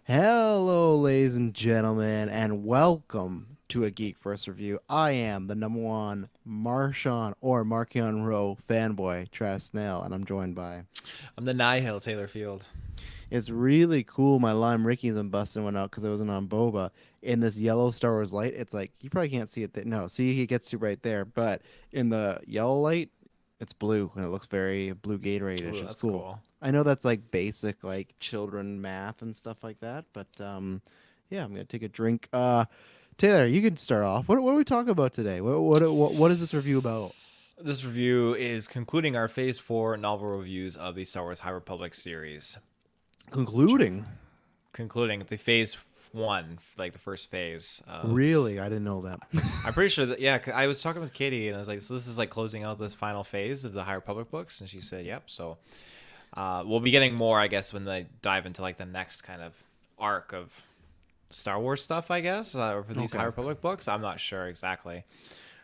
Hello, ladies and gentlemen, and welcome to a GeekVerse review. I am the number one Marshawn or Markion Rowe fanboy, Trash Snail, and I'm joined by. I'm the Nihil Taylor Field. It's really cool. My Lime Rickies and Bustin went out because I wasn't on Boba. In this yellow Star Wars light, it's like you probably can't see it. No, see, he gets you right there. But in the yellow light, it's blue and it looks very blue Gatorade-ish. Ooh, It's that's cool. cool. I know that's like basic, like children math and stuff like that. But yeah, I'm gonna take a drink. Taylor, you can start off. What are we talking about today? What is this review about? This review is concluding our Phase 4 novel reviews of the Star Wars High Republic series. Concluding. Concluding the Phase 1, like the first phase of. Really, I didn't know that. I'm pretty sure that, yeah, I was talking with Katie and I was like, so this is like closing out this final phase of the High Republic books? And she said, yep. So we'll be getting more, I guess, when they dive into like the next kind of arc of Star Wars stuff, I guess, for these Okay. High Republic books. I'm not sure exactly.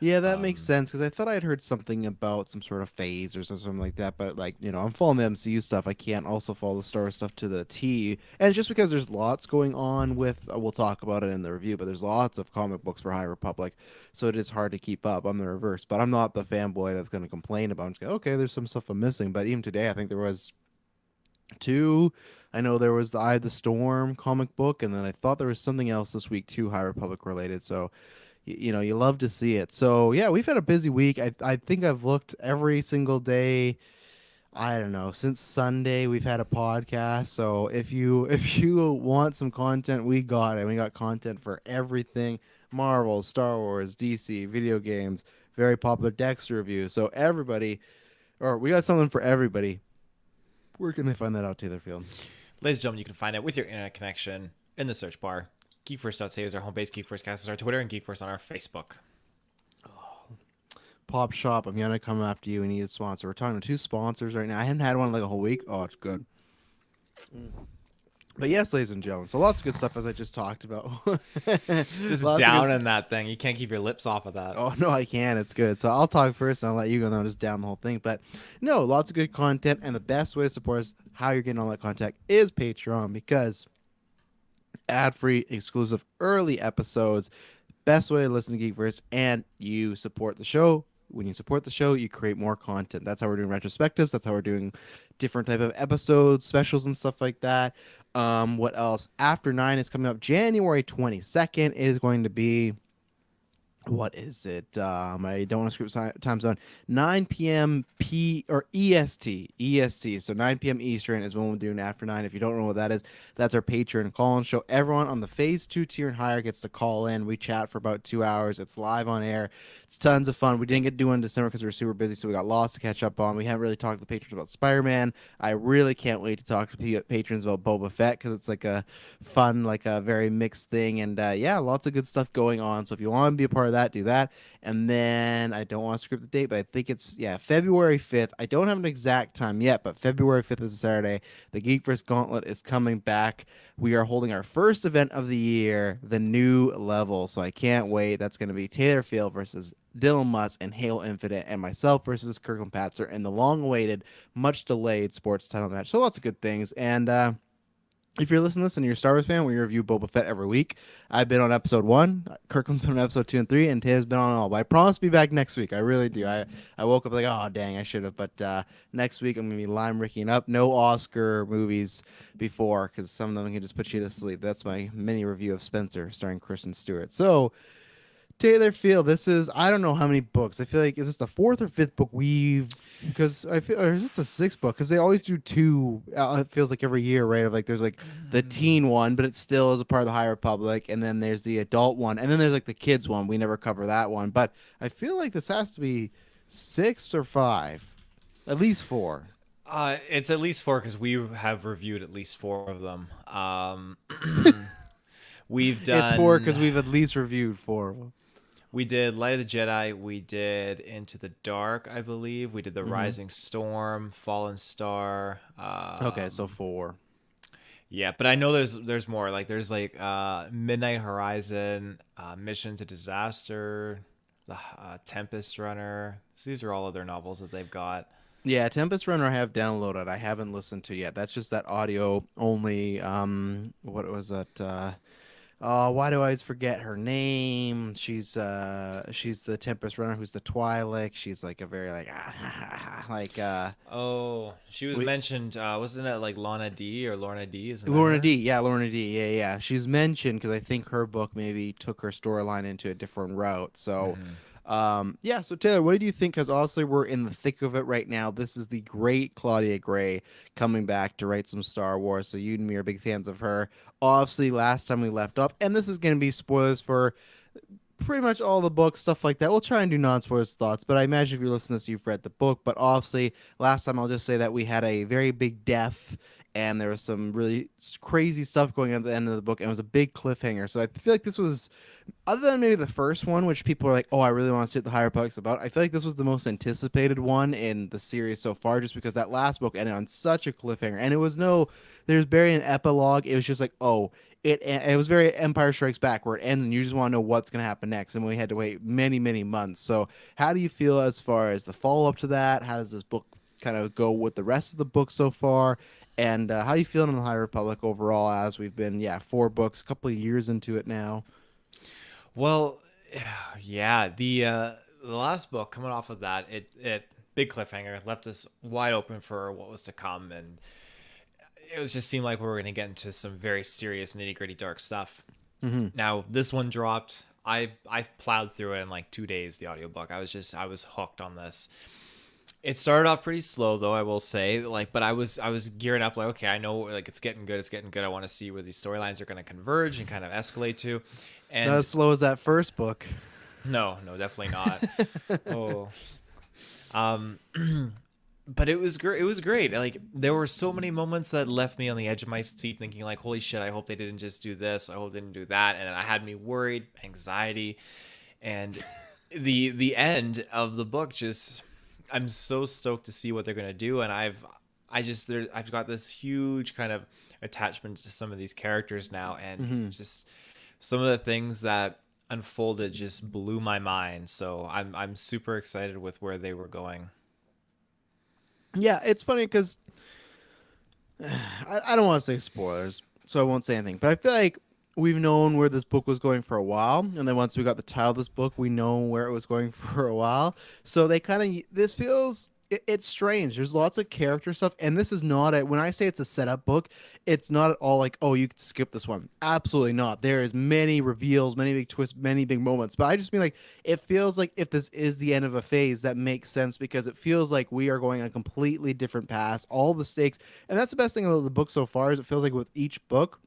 Yeah, that makes sense because I thought I'd heard something about some sort of phase or something like that. But like, I'm following the MCU stuff. I can't also follow the Star Wars stuff to the T. And it's just because there's lots going on with, we'll talk about it in the review, but there's lots of comic books for High Republic, so it is hard to keep up. I'm the reverse, but I'm not the fanboy that's going to complain about. I'm just going, okay, there's some stuff I'm missing. But even today, I think there was two. I know there was the Eye of the Storm comic book, and then I thought there was something else this week too, High Republic related. So you love to see it. So yeah, we've had a busy week. I think I've looked every single day. I don't know, since Sunday we've had a podcast. So if you want some content, we got it. We got content for everything: Marvel, Star Wars, DC, video games, very popular Dexter review. So everybody, or we got something for everybody. Where can they find that out, Taylor Field? Ladies and gentlemen, you can find it with your internet connection in the search bar. GeekVerse.ca is our home base. GeekVerseCast is our Twitter, and GeekVerse on our Facebook. Pop Shop, I'm gonna come after you. We need a sponsor. We're talking to two sponsors right now. I haven't had one in like a whole week. Oh, it's good. But yes, ladies and gentlemen, so lots of good stuff as I just talked about. Just Lots of down good. in that thing. You can't keep your lips off of that. Oh no, I can. It's good. So I'll talk first, and I'll let you go, and then I'll just down the whole thing. But no, lots of good content, and the best way to support us, how you're getting all that content, is Patreon because ad-free, exclusive, early episodes. Best way to listen to Geekverse, and you support the show. When you support the show, you create more content. That's how we're doing retrospectives. That's how we're doing different type of episodes, specials, and stuff like that. What else? After 9 is coming up January 22nd. It is going to be, what is it? I don't want to screw up time zone. 9 p.m. P or EST. EST. So 9 p.m. Eastern is when we're doing after 9. If you don't know what that is, that's our Patreon call-in show. Everyone on the Phase 2 tier and higher gets to call in. We chat for about 2 hours. It's live on air. It's tons of fun. We didn't get to do it in December because we were super busy, so we got lots to catch up on. We haven't really talked to the patrons about Spider-Man. I really can't wait to talk to patrons about Boba Fett because it's like a fun, like a very mixed thing. And yeah, lots of good stuff going on. So if you want to be a part of that, do that. And then I don't want to script the date, but I think it's, yeah, February 5th. I don't have an exact time yet, but February 5th is a Saturday. The Geekverse Gauntlet is coming back. We are holding our first event of the year, the new level. So I can't wait. That's going to be Taylor Field versus Dylan Mutz and Halo Infinite, and myself versus Kirklin Patzer in the long-awaited, much-delayed sports title match. So lots of good things. And if you're listening to this and you're a Star Wars fan, we review Boba Fett every week. I've been on episode 1, Kirkland's been on episode 2 and 3, and Taylor's been on all. But I promise to be back next week. I really do. I woke up like, oh, dang, I should have. But next week, I'm going to be lime ricking up. No Oscar movies before, because some of them can just put you to sleep. That's my mini review of Spencer, starring Kristen Stewart. So, Taylor Field, this is, I don't know how many books. I feel like, is this the fourth or fifth book we've, because I feel, or is this the sixth book? Because they always do two, it feels like every year, right? Of like, there's like the teen one, but it still is a part of the High Republic. And then there's the adult one. And then there's like the kids one. We never cover that one. But I feel like this has to be 6 or 5, at least 4. It's at least 4 because we have reviewed at least 4 of them. We've It's 4 because done. we've at least reviewed 4 of them. We did Light of the Jedi. We did Into the Dark, I believe. We did The Mm-hmm. Rising Storm, Fallen Star. Okay, so 4. Yeah, but I know there's more. Like there's like Midnight Horizon, Mission to Disaster, the Tempest Runner. So these are all other novels that they've got. Yeah, Tempest Runner I have downloaded. I haven't listened to yet. That's just that audio only. What was that? Why do I always forget her name? She's the Tempest Runner who's the Twi'lek. She's like a very like like Oh, she was we mentioned. Wasn't it like Lana D or Lorna D? Isn't that Lorna her? D. Yeah, Lorna D. Yeah, yeah. She's mentioned because I think her book maybe took her storyline into a different route. So, Hmm. yeah. So Taylor, what do you think? Because obviously we're in the thick of it right now. This is the great Claudia Gray coming back to write some Star Wars. So you and me are big fans of her. Obviously, last time we left off, and this is going to be spoilers for pretty much all the books, stuff like that. We'll try and do non-spoilers thoughts, but I imagine if you listen to this, you've read the book. But obviously, last time I'll just say that we had a very big death, and there was some really crazy stuff going on at the end of the book, and it was a big cliffhanger. So I feel like this was, other than maybe the first one, which people are like, "Oh, I really want to see what the Higher Republic's about." I feel like this was the most anticipated one in the series so far, just because that last book ended on such a cliffhanger, and it was no, there's barely an epilogue. It was just like, oh, it was very Empire Strikes Back where it ends and you just want to know what's going to happen next, and we had to wait many months. So how do you feel as far as the follow up to that? How does this book kind of go with the rest of the book so far? And how you feeling in the High Republic overall as we've been 4 books, a couple of years into it now? Well, yeah. The last book coming off of that, it big cliffhanger left us wide open for what was to come, and it was just seemed like we were going to get into some very serious nitty gritty dark stuff. Mm-hmm. Now this one dropped. I plowed through it in like 2 days. The audiobook. I was hooked on this. It started off pretty slow though, I will say. Like, but I was gearing up. Like, okay, I know like it's getting good. It's getting good. I want to see where these storylines are going to converge and kind of escalate to. Not And as slow as that first book. no, no, definitely not. Oh, um, but it was great. It was great. Like there were so many moments that left me on the edge of my seat, thinking like, "Holy shit! I hope they didn't just do this. I hope they didn't do that." And I had me worried, anxiety, and the end of the book just. I'm so stoked to see what they're gonna do, and I've got this huge kind of attachment to some of these characters now, and Mm-hmm. just some of the things that unfolded just blew my mind. So I'm super excited with where they were going. Yeah, it's funny because I don't want to say spoilers, so I won't say anything. But I feel like we've known where this book was going for a while, and then once we got the title of this book, we know where it was going for a while. So they kind of this feels it's strange. There's lots of character stuff, and this is not a when I say it's a setup book, it's not at all like oh you could skip this one. Absolutely not. There is many reveals, many big twists, many big moments. But I just mean like it feels like if this is the end of a phase, that makes sense because it feels like we are going on a completely different path. All the stakes, and that's the best thing about the book so far is it feels like with each book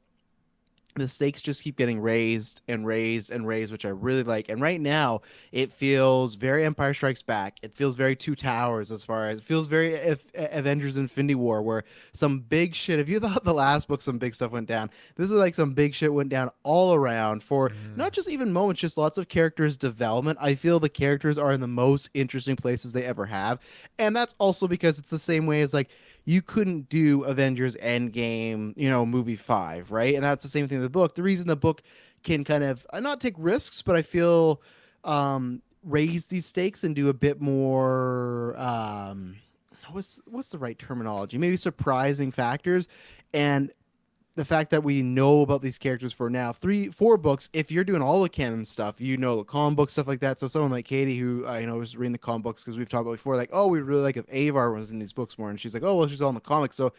the stakes just keep getting raised and raised and raised, which I really like. And right now, it feels very Empire Strikes Back. It feels very Two Towers as far as it feels very Avengers Infinity War, where some big shit. If you thought the last book, some big stuff went down, this is like some big shit went down all around for not Mm. just even moments, just lots of characters' development. I feel the characters are in the most interesting places they ever have. And that's also because it's the same way as like, you couldn't do Avengers Endgame, movie 5, right? And that's the same thing with the book. The reason the book can kind of not take risks, but I feel raise these stakes and do a bit more what's the right terminology? Maybe surprising factors and the fact that we know about these characters for now 4 books. If you're doing all the canon stuff, the comic book stuff like that. So someone like Katie, who was reading the comic books because we've talked about before, like, oh, we really like if Avar was in these books more, and she's like, oh, well, she's all in the comics. So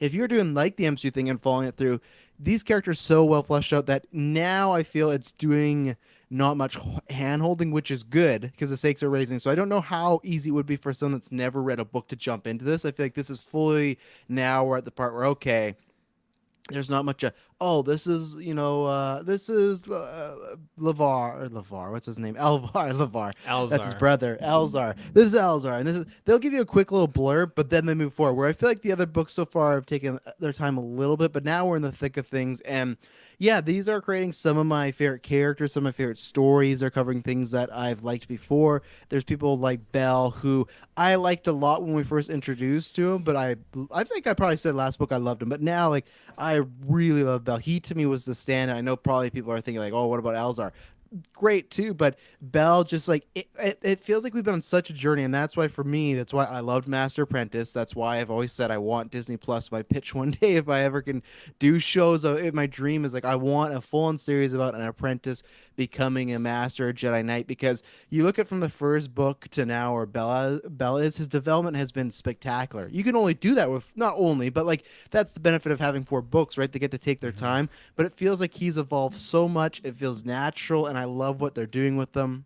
if you're doing like the MCU thing and following it through, these characters so well fleshed out that now I feel it's doing not much hand holding, which is good because the stakes are raising. So I don't know how easy it would be for someone that's never read a book to jump into this. I feel like this is fully now we're at the part where okay, there's not much this is Lavar, what's his name, Elvar Lavar, that's his Elzar. brother Elzar, this is Elzar, and this is they'll give you a quick little blurb but then they move forward, where I feel like the other books so far have taken their time a little bit, but now we're in the thick of things. And yeah, these are creating some of my favorite characters, some of my favorite stories. They're covering things that I've liked before. There's people like Belle, who I liked a lot when we first introduced to him, but I think I probably said last book I loved him, but now like I really love Belle. He to me was the stand. I know probably people are thinking like, oh, what about Elzar? great too, but Belle just like it feels like we've been on such a journey, and that's why for me, that's why I loved Master Apprentice. That's why I've always said I want Disney Plus my pitch one day if I ever can do shows. My dream is like I want a full-on series about an apprentice becoming a master, a Jedi Knight, because you look at from the first book to now, where Bella is, his development has been spectacular. You can only do that with, not only, but like that's the benefit of having 4 books, right? They get to take their time, but it feels like he's evolved so much. It feels natural, and I love what they're doing with them.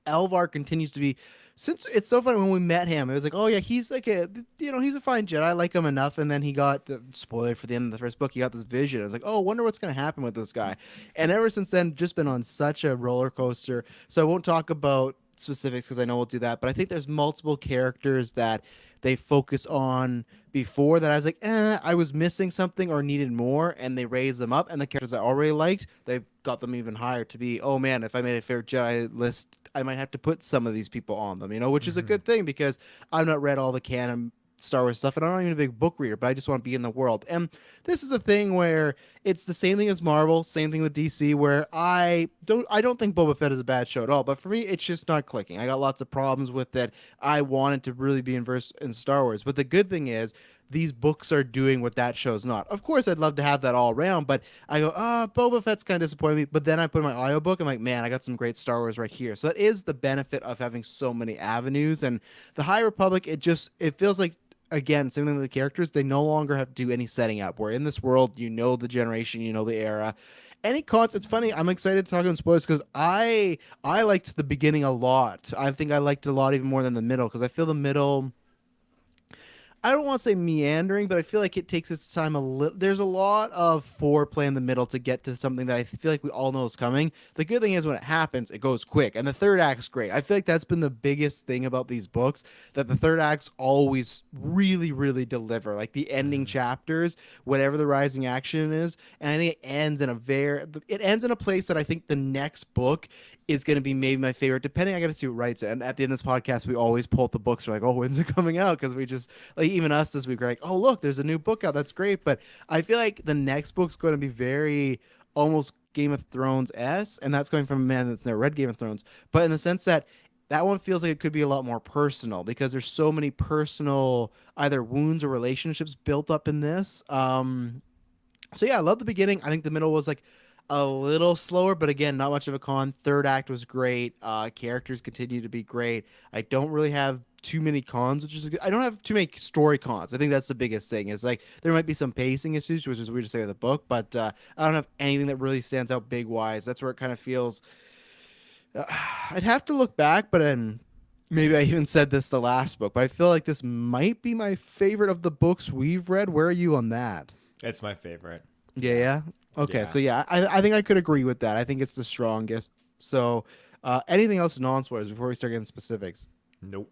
Elvar continues to be, since it's so funny when we met him, it was like, oh yeah, he's like a, he's a fine Jedi. I like him enough. And then he got the spoiler for the end of the first book. He got this vision. I was like, oh, wonder what's going to happen with this guy. And ever since then, just been on such a roller coaster. So I won't talk about specifics because I know we'll do that. But I think there's multiple characters that they focus on before that I was like, I was missing something or needed more, and they raised them up. And the characters I already liked, they got them even higher to be, oh man, if I made a favorite Jedi list, I might have to put some of these people on them, which is a good thing because I've not read all the canon Star Wars stuff, and I'm not even a big book reader, but I just want to be in the world. And this is a thing where it's the same thing as Marvel, same thing with DC, where I don't think Boba Fett is a bad show at all, but for me, it's just not clicking. I got lots of problems with it. I wanted to really be immersed in Star Wars, but the good thing is these books are doing what that show's not. Of course, I'd love to have that all around, but I go, Boba Fett's kind of disappointing me. But then I put in my audiobook, I'm like, man, I got some great Star Wars right here. So that is the benefit of having so many avenues. And the High Republic, it feels like, again, same thing with the characters. They no longer have to do any setting up. We're in this world, the generation, the era. Any cons? It's funny. I'm excited to talk about spoilers because I liked the beginning a lot. I think I liked it a lot even more than the middle because I feel the middle, I don't want to say meandering, but I feel like it takes its time a little. There's a lot of foreplay in the middle to get to something that I feel like we all know is coming. The good thing is when it happens, it goes quick, and the third act's great. I feel like that's been the biggest thing about these books, that the third acts always really, really deliver. Like the ending chapters, whatever the rising action is, and I think it ends in a place that I think the next book is going to be maybe my favorite, depending. I got to see who writes it. And at the end of this podcast, we always pull up the books. We're like, oh, when's it coming out? Because we just, like, even us this week, we're like, oh, look, there's a new book out. That's great. But I feel like the next book's going to be very almost Game of Thrones-esque. And that's coming from a man that's never read Game of Thrones. But in the sense that one feels like it could be a lot more personal because there's so many personal either wounds or relationships built up in this. So yeah, I love the beginning. I think the middle was like a little slower, but again, not much of a con. Third act was great. Characters continue to be great. I don't really have too many cons, which is I don't have too many story cons. I think that's the biggest thing. Is like there might be some pacing issues, which is weird to say with a book, but I don't have anything that really stands out big wise. That's where it kind of feels. I'd have to look back, but then maybe I even said this the last book, but I feel like this might be my favorite of the books we've read. Where are you on that? It's my favorite. Yeah. Okay, Yeah. so yeah, I think I could agree with that. I think it's the strongest. So, anything else non-spoilers before we start getting specifics? Nope.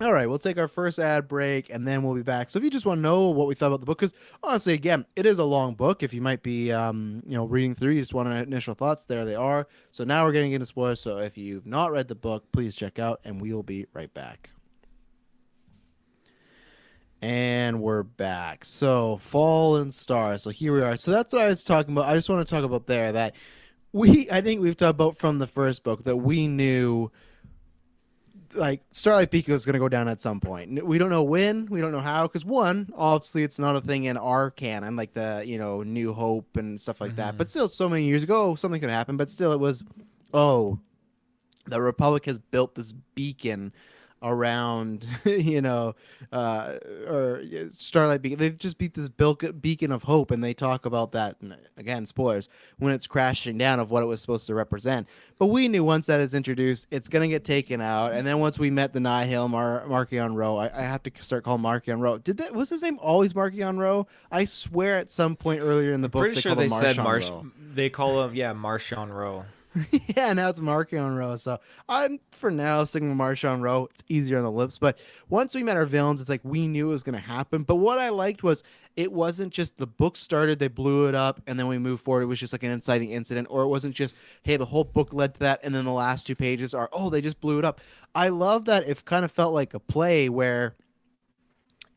All right, we'll take our first ad break, and then we'll be back. So if you just want to know what we thought about the book, because honestly, again, it is a long book. If you might be, reading through, you just want initial thoughts, there they are. So now we're getting into spoilers. So if you've not read the book, please check out, and we will be right back. And we're back. So Fallen Stars. So here we are. So that's what I was talking about. I just want to talk about there that I think we've talked about from the first book that we knew like Starlight Peak was going to go down at some point. We don't know when, we don't know how, because one, obviously it's not a thing in our canon, like the, New Hope and stuff like that. But still, so many years ago, something could happen. But still, it was, the Republic has built this beacon around, or Starlight Beacon. They've just beat this beacon of hope, and they talk about that, and again, spoilers, when it's crashing down of what it was supposed to represent. But we knew once that is introduced, it's going to get taken out. And then once we met the Nihil, Marchion Ro, I have to start calling Marchion Ro. Was his name always Marchion Ro? I swear at some point earlier in the books, Pretty sure they said Ro. They call him, Marchion Ro. Yeah, now it's Marchion Ro. So I'm for now sticking with Marchion Ro. It's easier on the lips. But once we met our villains, it's like we knew it was going to happen. But what I liked was it wasn't just the book started, they blew it up, and then we moved forward. It was just like an inciting incident, or it wasn't just, hey, the whole book led to that, and then the last 2 pages are, they just blew it up. I love that it kind of felt like a play where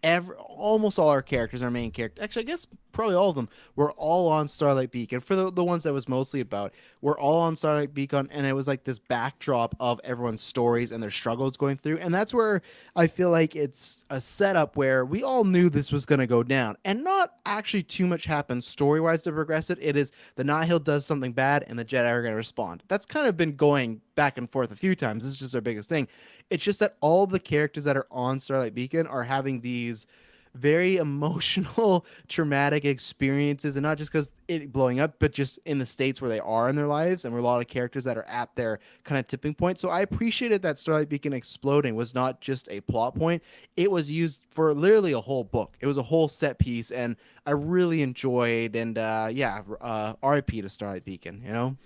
almost all our characters, our main character, actually, I guess probably all of them, were all on Starlight Beacon. For the ones that was mostly about, we're all on Starlight Beacon, and it was like this backdrop of everyone's stories and their struggles going through. And that's where I feel like it's a setup where we all knew this was going to go down, and not actually too much happens story wise to progress it. It is the Nihil does something bad, and the Jedi are going to respond. That's kind of been going back and forth a few times. This is just our biggest thing. It's just that all the characters that are on Starlight Beacon are having these very emotional, traumatic experiences, and not just because it blowing up, but just in the states where they are in their lives, and we're a lot of characters that are at their kind of tipping point. So I appreciated that Starlight Beacon exploding was not just a plot point; it was used for literally a whole book. It was a whole set piece, and I really enjoyed. And R.I.P. to Starlight Beacon. You know.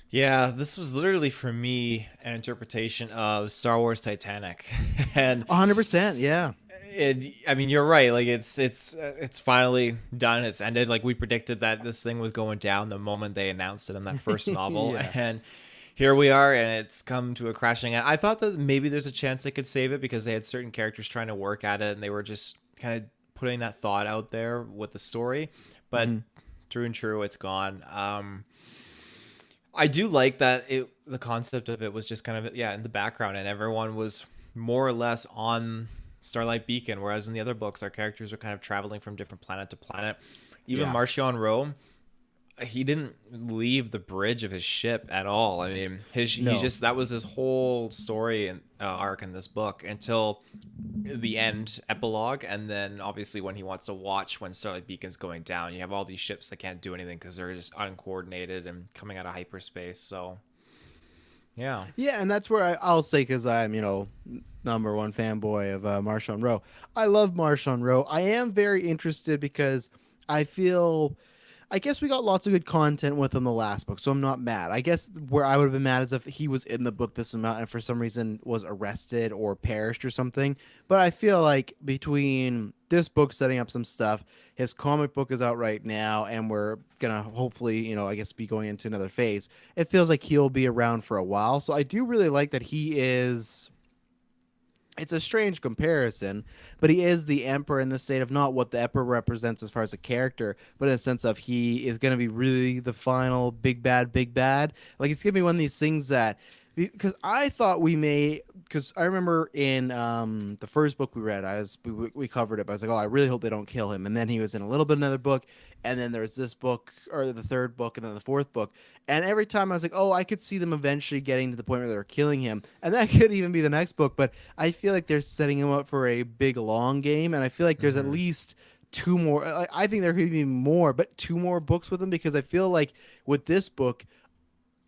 Yeah, this was literally for me an interpretation of Star Wars Titanic, and 100%. Yeah. I mean, you're right. Like it's finally done. It's ended. Like we predicted that this thing was going down the moment they announced it in that first novel, Yeah. and here we are, and it's come to a crashing end. I thought that maybe there's a chance they could save it because they had certain characters trying to work at it, and they were just kind of putting that thought out there with the story. But true and true, it's gone. I do like that the concept of it was just kind of in the background, and everyone was more or less on Starlight Beacon, whereas in the other books our characters were kind of traveling from different planet to planet. Even Yeah. Marchion Ro, he didn't leave the bridge of his ship at all. I mean, he No. just that was his whole story and arc in this book until the end epilogue, and then obviously when he wants to watch when Starlight Beacon's going down, you have all these ships that can't do anything because they're just uncoordinated and coming out of hyperspace. So yeah. Yeah, and that's where I'll say, because I'm, number one fanboy of Marshawn Rowe. I love Marshawn Rowe. I am very interested because I feel, I guess we got lots of good content with him the last book, so I'm not mad. I guess where I would have been mad is if he was in the book this amount and for some reason was arrested or perished or something. But I feel like between this book setting up some stuff, his comic book is out right now, and we're gonna hopefully, I guess be going into another phase. It feels like he'll be around for a while. So I do really like that he is, it's a strange comparison, but he is the emperor in the state of not what the emperor represents as far as a character, but in the sense of he is going to be really the final big bad, big bad. Like it's going to be one of these things that, because I thought we may, because I remember in the first book we read, we covered it, but I was like, oh, I really hope they don't kill him. And then he was in a little bit another book, and then there was this book, or the third book, and then the fourth book. And every time I was like, oh, I could see them eventually getting to the point where they're killing him. And that could even be the next book. But I feel like they're setting him up for a big, long game. And I feel like there's at least two more. I think there could be more, but two more books with him, because I feel like with this book,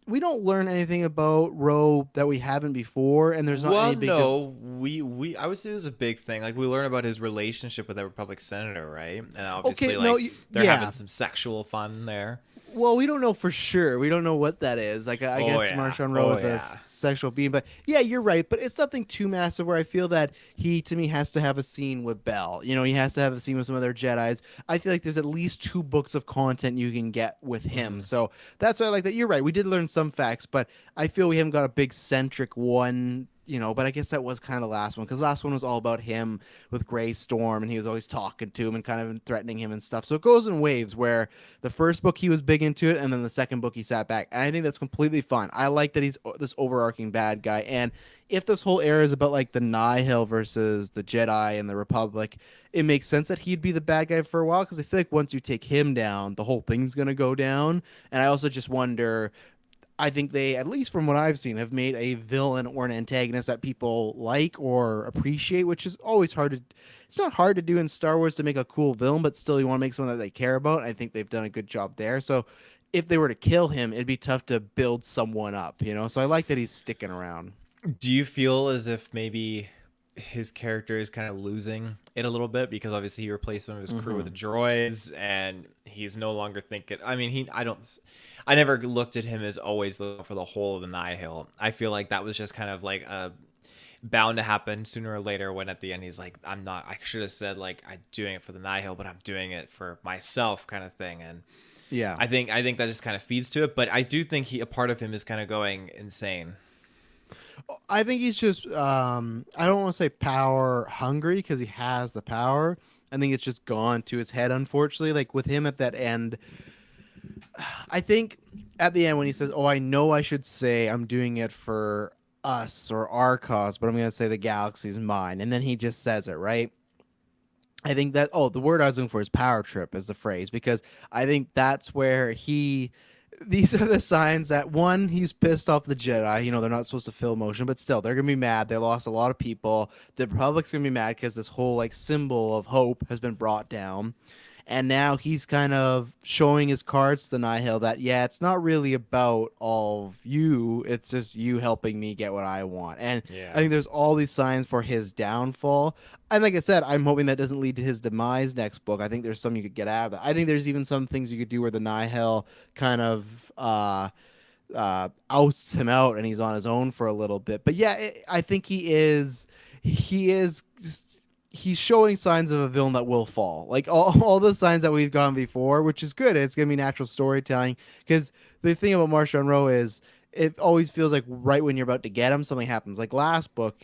we don't learn anything about Roe that we haven't before. And there's not Well, any big. no, we I would say this is a big thing. Like we learn about his relationship with that Republic senator, right? And obviously, Okay, no, they're yeah. having some sexual fun there. Well, we don't know for sure. We don't know what that is. Like, I Oh guess yeah, Marshawn Rowe oh is a yeah. sexual being, but yeah, you're right. But it's nothing too massive where I feel that he, to me, has to have a scene with Bell. He has to have a scene with some other Jedi's. I feel like there's at least two books of content you can get with him. So that's why I like that. You're right. We did learn some facts, but I feel we haven't got a big centric one. But I guess that was kind of the last one, because the last one was all about him with Grey Storm, and he was always talking to him and kind of threatening him and stuff. So it goes in waves where the first book he was big into it, and then the second book he sat back. And I think that's completely fine. I like that he's this overarching bad guy. And if this whole era is about like the Nihil versus the Jedi and the Republic, it makes sense that he'd be the bad guy for a while, because I feel like once you take him down, the whole thing's going to go down. And I also just wonder, I think they, at least from what I've seen, have made a villain or an antagonist that people like or appreciate, which is always hard to. It's not hard to do in Star Wars to make a cool villain, but still you want to make someone that they care about. I think they've done a good job there. So if they were to kill him, it'd be tough to build someone up. So I like that he's sticking around. Do you feel as if maybe his character is kind of losing it a little bit because obviously he replaced some of his crew with the droids, and he's no longer thinking? I mean, I never looked at him as always looking for the whole of the Nihil. I feel like that was just kind of like bound to happen sooner or later, when at the end he's like, I should have said like I'm doing it for the Nihil, but I'm doing it for myself, kind of thing. And Yeah. I think that just kind of feeds to it, but I do think a part of him is kind of going insane. I think he's just I don't want to say power hungry because he has the power. I think it's just gone to his head, unfortunately. Like with him at that end, I think at the end when he says, "Oh, I know I should say I'm doing it for us or our cause, but I'm going to say the galaxy's mine," and then he just says it, right? I think that the word I was looking for is power trip is the phrase because I think that's where he these are the signs that one, he's pissed off the Jedi. You know, they're not supposed to fill motion, but still they're gonna be mad. They lost a lot of people. The Republic's gonna be mad because this whole like symbol of hope has been brought down. And now he's kind of showing his cards to the Nihil that yeah, it's not really about all of you. It's just you helping me get what I want. And I Yeah. think there's all these signs for his downfall. And like I said, I'm hoping that doesn't lead to his demise next book. I think there's some you could get out of that. I think there's even some things you could do where the Nihil kind of ousts him out and he's on his own for a little bit. But yeah, I think he is he's showing signs of a villain that will fall. Like all the signs that we've gone before, which is good. It's gonna be natural storytelling because the thing about Marshall Monroe is it always feels like right when you're about to get him, something happens. Like last book,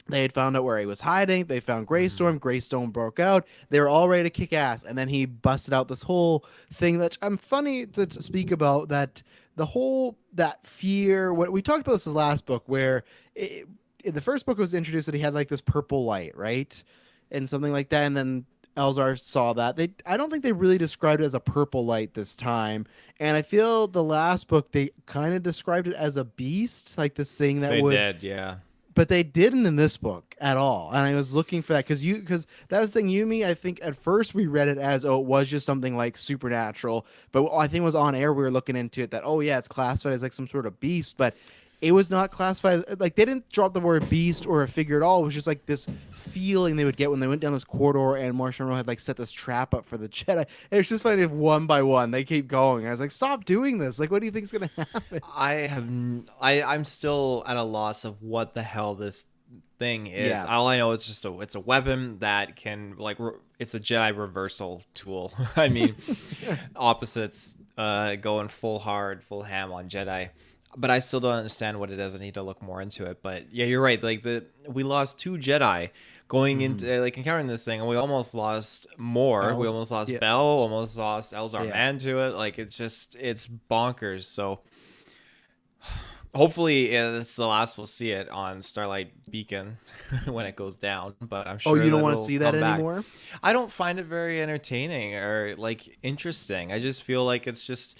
they had found out where he was hiding. They found Hmm. Greystorm. Greystorm broke out. They were all ready to kick ass, and then he busted out this whole thing that I'm funny to speak about. That the whole that fear. What we talked about this in the last book, where in the first book it was introduced that he had like this purple light, right, and something like that, and then Elzar saw that. I don't think they really described it as a purple light this time, and I feel the last book they kind of described it as a beast, like this thing that They would, did, yeah. but they didn't in this book at all. And I was looking for that because that was the thing. Yumi, I think at first we read it as it was just something like supernatural, but I think it was on air we were looking into it that yeah, it's classified as like some sort of beast, but it was not classified like they didn't drop the word beast or a figure at all. It was just like this feeling they would get when they went down this corridor and Marshall Monroe had like set this trap up for the Jedi. And it's just funny if one by one they keep going. I was like, stop doing this. Like, what do you think's gonna happen? I'm still at a loss of what the hell this thing is. Yeah. All I know is just it's a weapon that can like it's a Jedi reversal tool. I mean, opposites going full hard, full ham on Jedi. But I still don't understand what it is. I need to look more into it. But yeah, you're right. Like we lost two Jedi going Mm-hmm. into like encountering this thing, and we almost lost more. We Else. almost lost Yeah. Bell, almost lost Elzar Yeah. Man to it. Like it's bonkers. So hopefully it's the last we'll see it on Starlight Beacon when it goes down. But I'm Oh, sure you don't that want to it'll see that come back. anymore? I don't find it very entertaining or like interesting. I just feel like it's just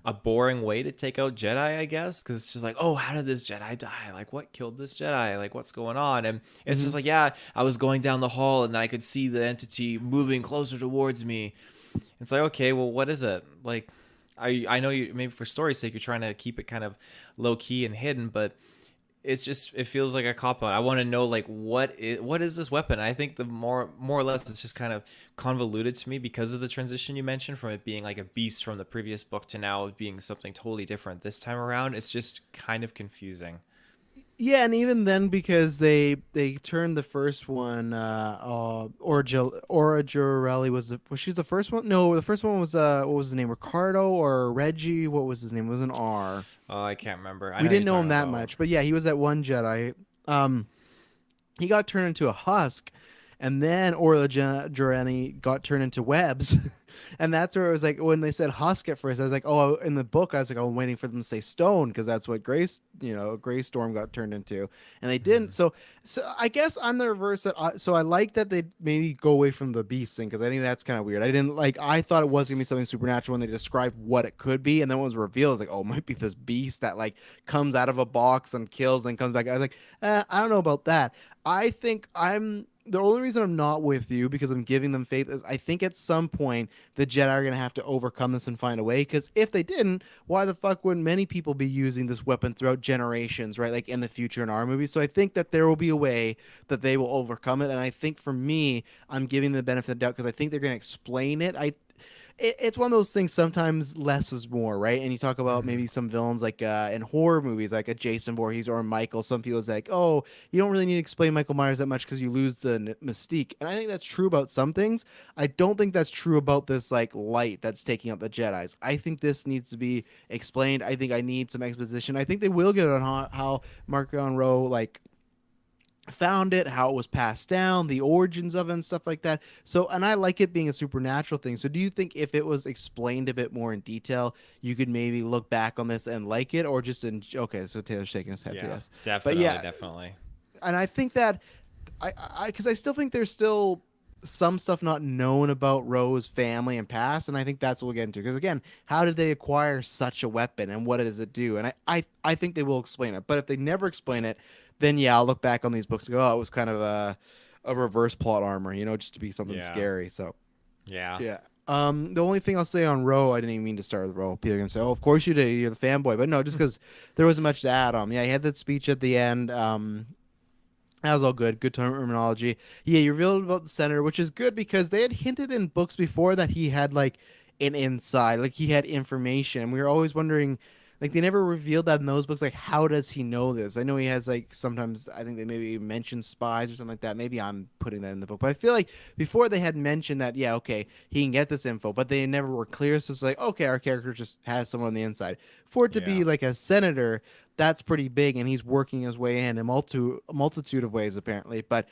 a boring way to take out Jedi, I guess, because it's just like, oh, how did this Jedi die? Like, what killed this Jedi? Like, what's going on? And it's Mm-hmm. just like, yeah, I was going down the hall and I could see the entity moving closer towards me. It's like, okay, well, what is it? Like, I know you maybe for story's sake you're trying to keep it kind of low key and hidden, but it's just it feels like a cop out. I want to know like what is this weapon? I think the more or less it's just kind of convoluted to me because of the transition you mentioned from it being like a beast from the previous book to now being something totally different this time around. It's just kind of confusing. Yeah, and even then, because they turned the first one, Ora Jorelli was she the first one? No, the first one was what was his name? Ricardo or Reggie? What was his name? It was an R. Oh, I can't remember. I We know who you're didn't know him talking that about. much, but yeah, he was that one Jedi. Um, he got turned into a husk, and then Orla Jorani got turned into webs. And that's where it was like when they said husk at first, I was like, oh, in the book, I was like, I'm waiting for them to say stone because that's what Gray Storm got turned into, and they didn't. Mhm. So I guess I'm the reverse. So I like that they maybe go away from the beast thing because I think that's kind of weird. I didn't like. I thought it was gonna be something supernatural when they described what it could be, and then when it was revealed, it's like, oh, it might be this beast that like comes out of a box and kills, and comes back. I was like, I don't know about that. I think I'm the only reason I'm not with you because I'm giving them faith is I think at some point the Jedi are gonna have to overcome this and find a way. Because if they didn't, why the fuck wouldn't many people be using this weapon throughout generations, right? Like in the future in our movies. So I think that there will be a way that they will overcome it. And I think for me, I'm giving them the benefit of the doubt because I think they're gonna explain it. it's one of those things. Sometimes less is more, right? And you talk about Hmm. maybe some villains like in horror movies, like a Jason Voorhees or a Michael. Some people is like, oh, you don't really need to explain Michael Myers that much because you lose the mystique. And I think that's true about some things. I don't think that's true about this like light that's taking out the Jedi's. I think this needs to be explained. I think I need some exposition. I think they will get on how Mark-on Rowe like found it, how it was passed down, the origins of it, and stuff like that. So, and I like it being a supernatural thing. So, do you think if it was explained a bit more in detail, you could maybe look back on this and like it, or just in okay? So Taylor's shaking his head to Yeah, yes, but definitely, yeah, definitely. and I think that because I still think there's still some stuff not known about Rose's family and past, and I think that's what we'll get into. Because again, how did they acquire such a weapon, and what does it do? And I think they will explain it. But if they never explain it, then yeah, I'll look back on these books and go, oh, it was kind of a reverse plot armor, just to be something Yeah, scary. So yeah. yeah. The only thing I'll say on Roe, I didn't even mean to start with Roe. People are gonna say, "Oh, of course you did. You're the fanboy," but no, just because there wasn't much to add on. Yeah, he had that speech at the end. That was all good. Good terminology. Yeah, you revealed about the senator, which is good because they had hinted in books before that he had like an inside, like he had information. And we were always wondering, like they never revealed that in those books. Like, how does he know this? I know he has like sometimes I think they maybe mention spies or something like that. Maybe I'm putting that in the book, but I feel like before they had mentioned that, yeah, okay, he can get this info, but they never were clear. So it's like, okay, our character just has someone on the inside. For it to Yeah. be like a senator, that's pretty big, and he's working his way in a multitude of ways apparently. But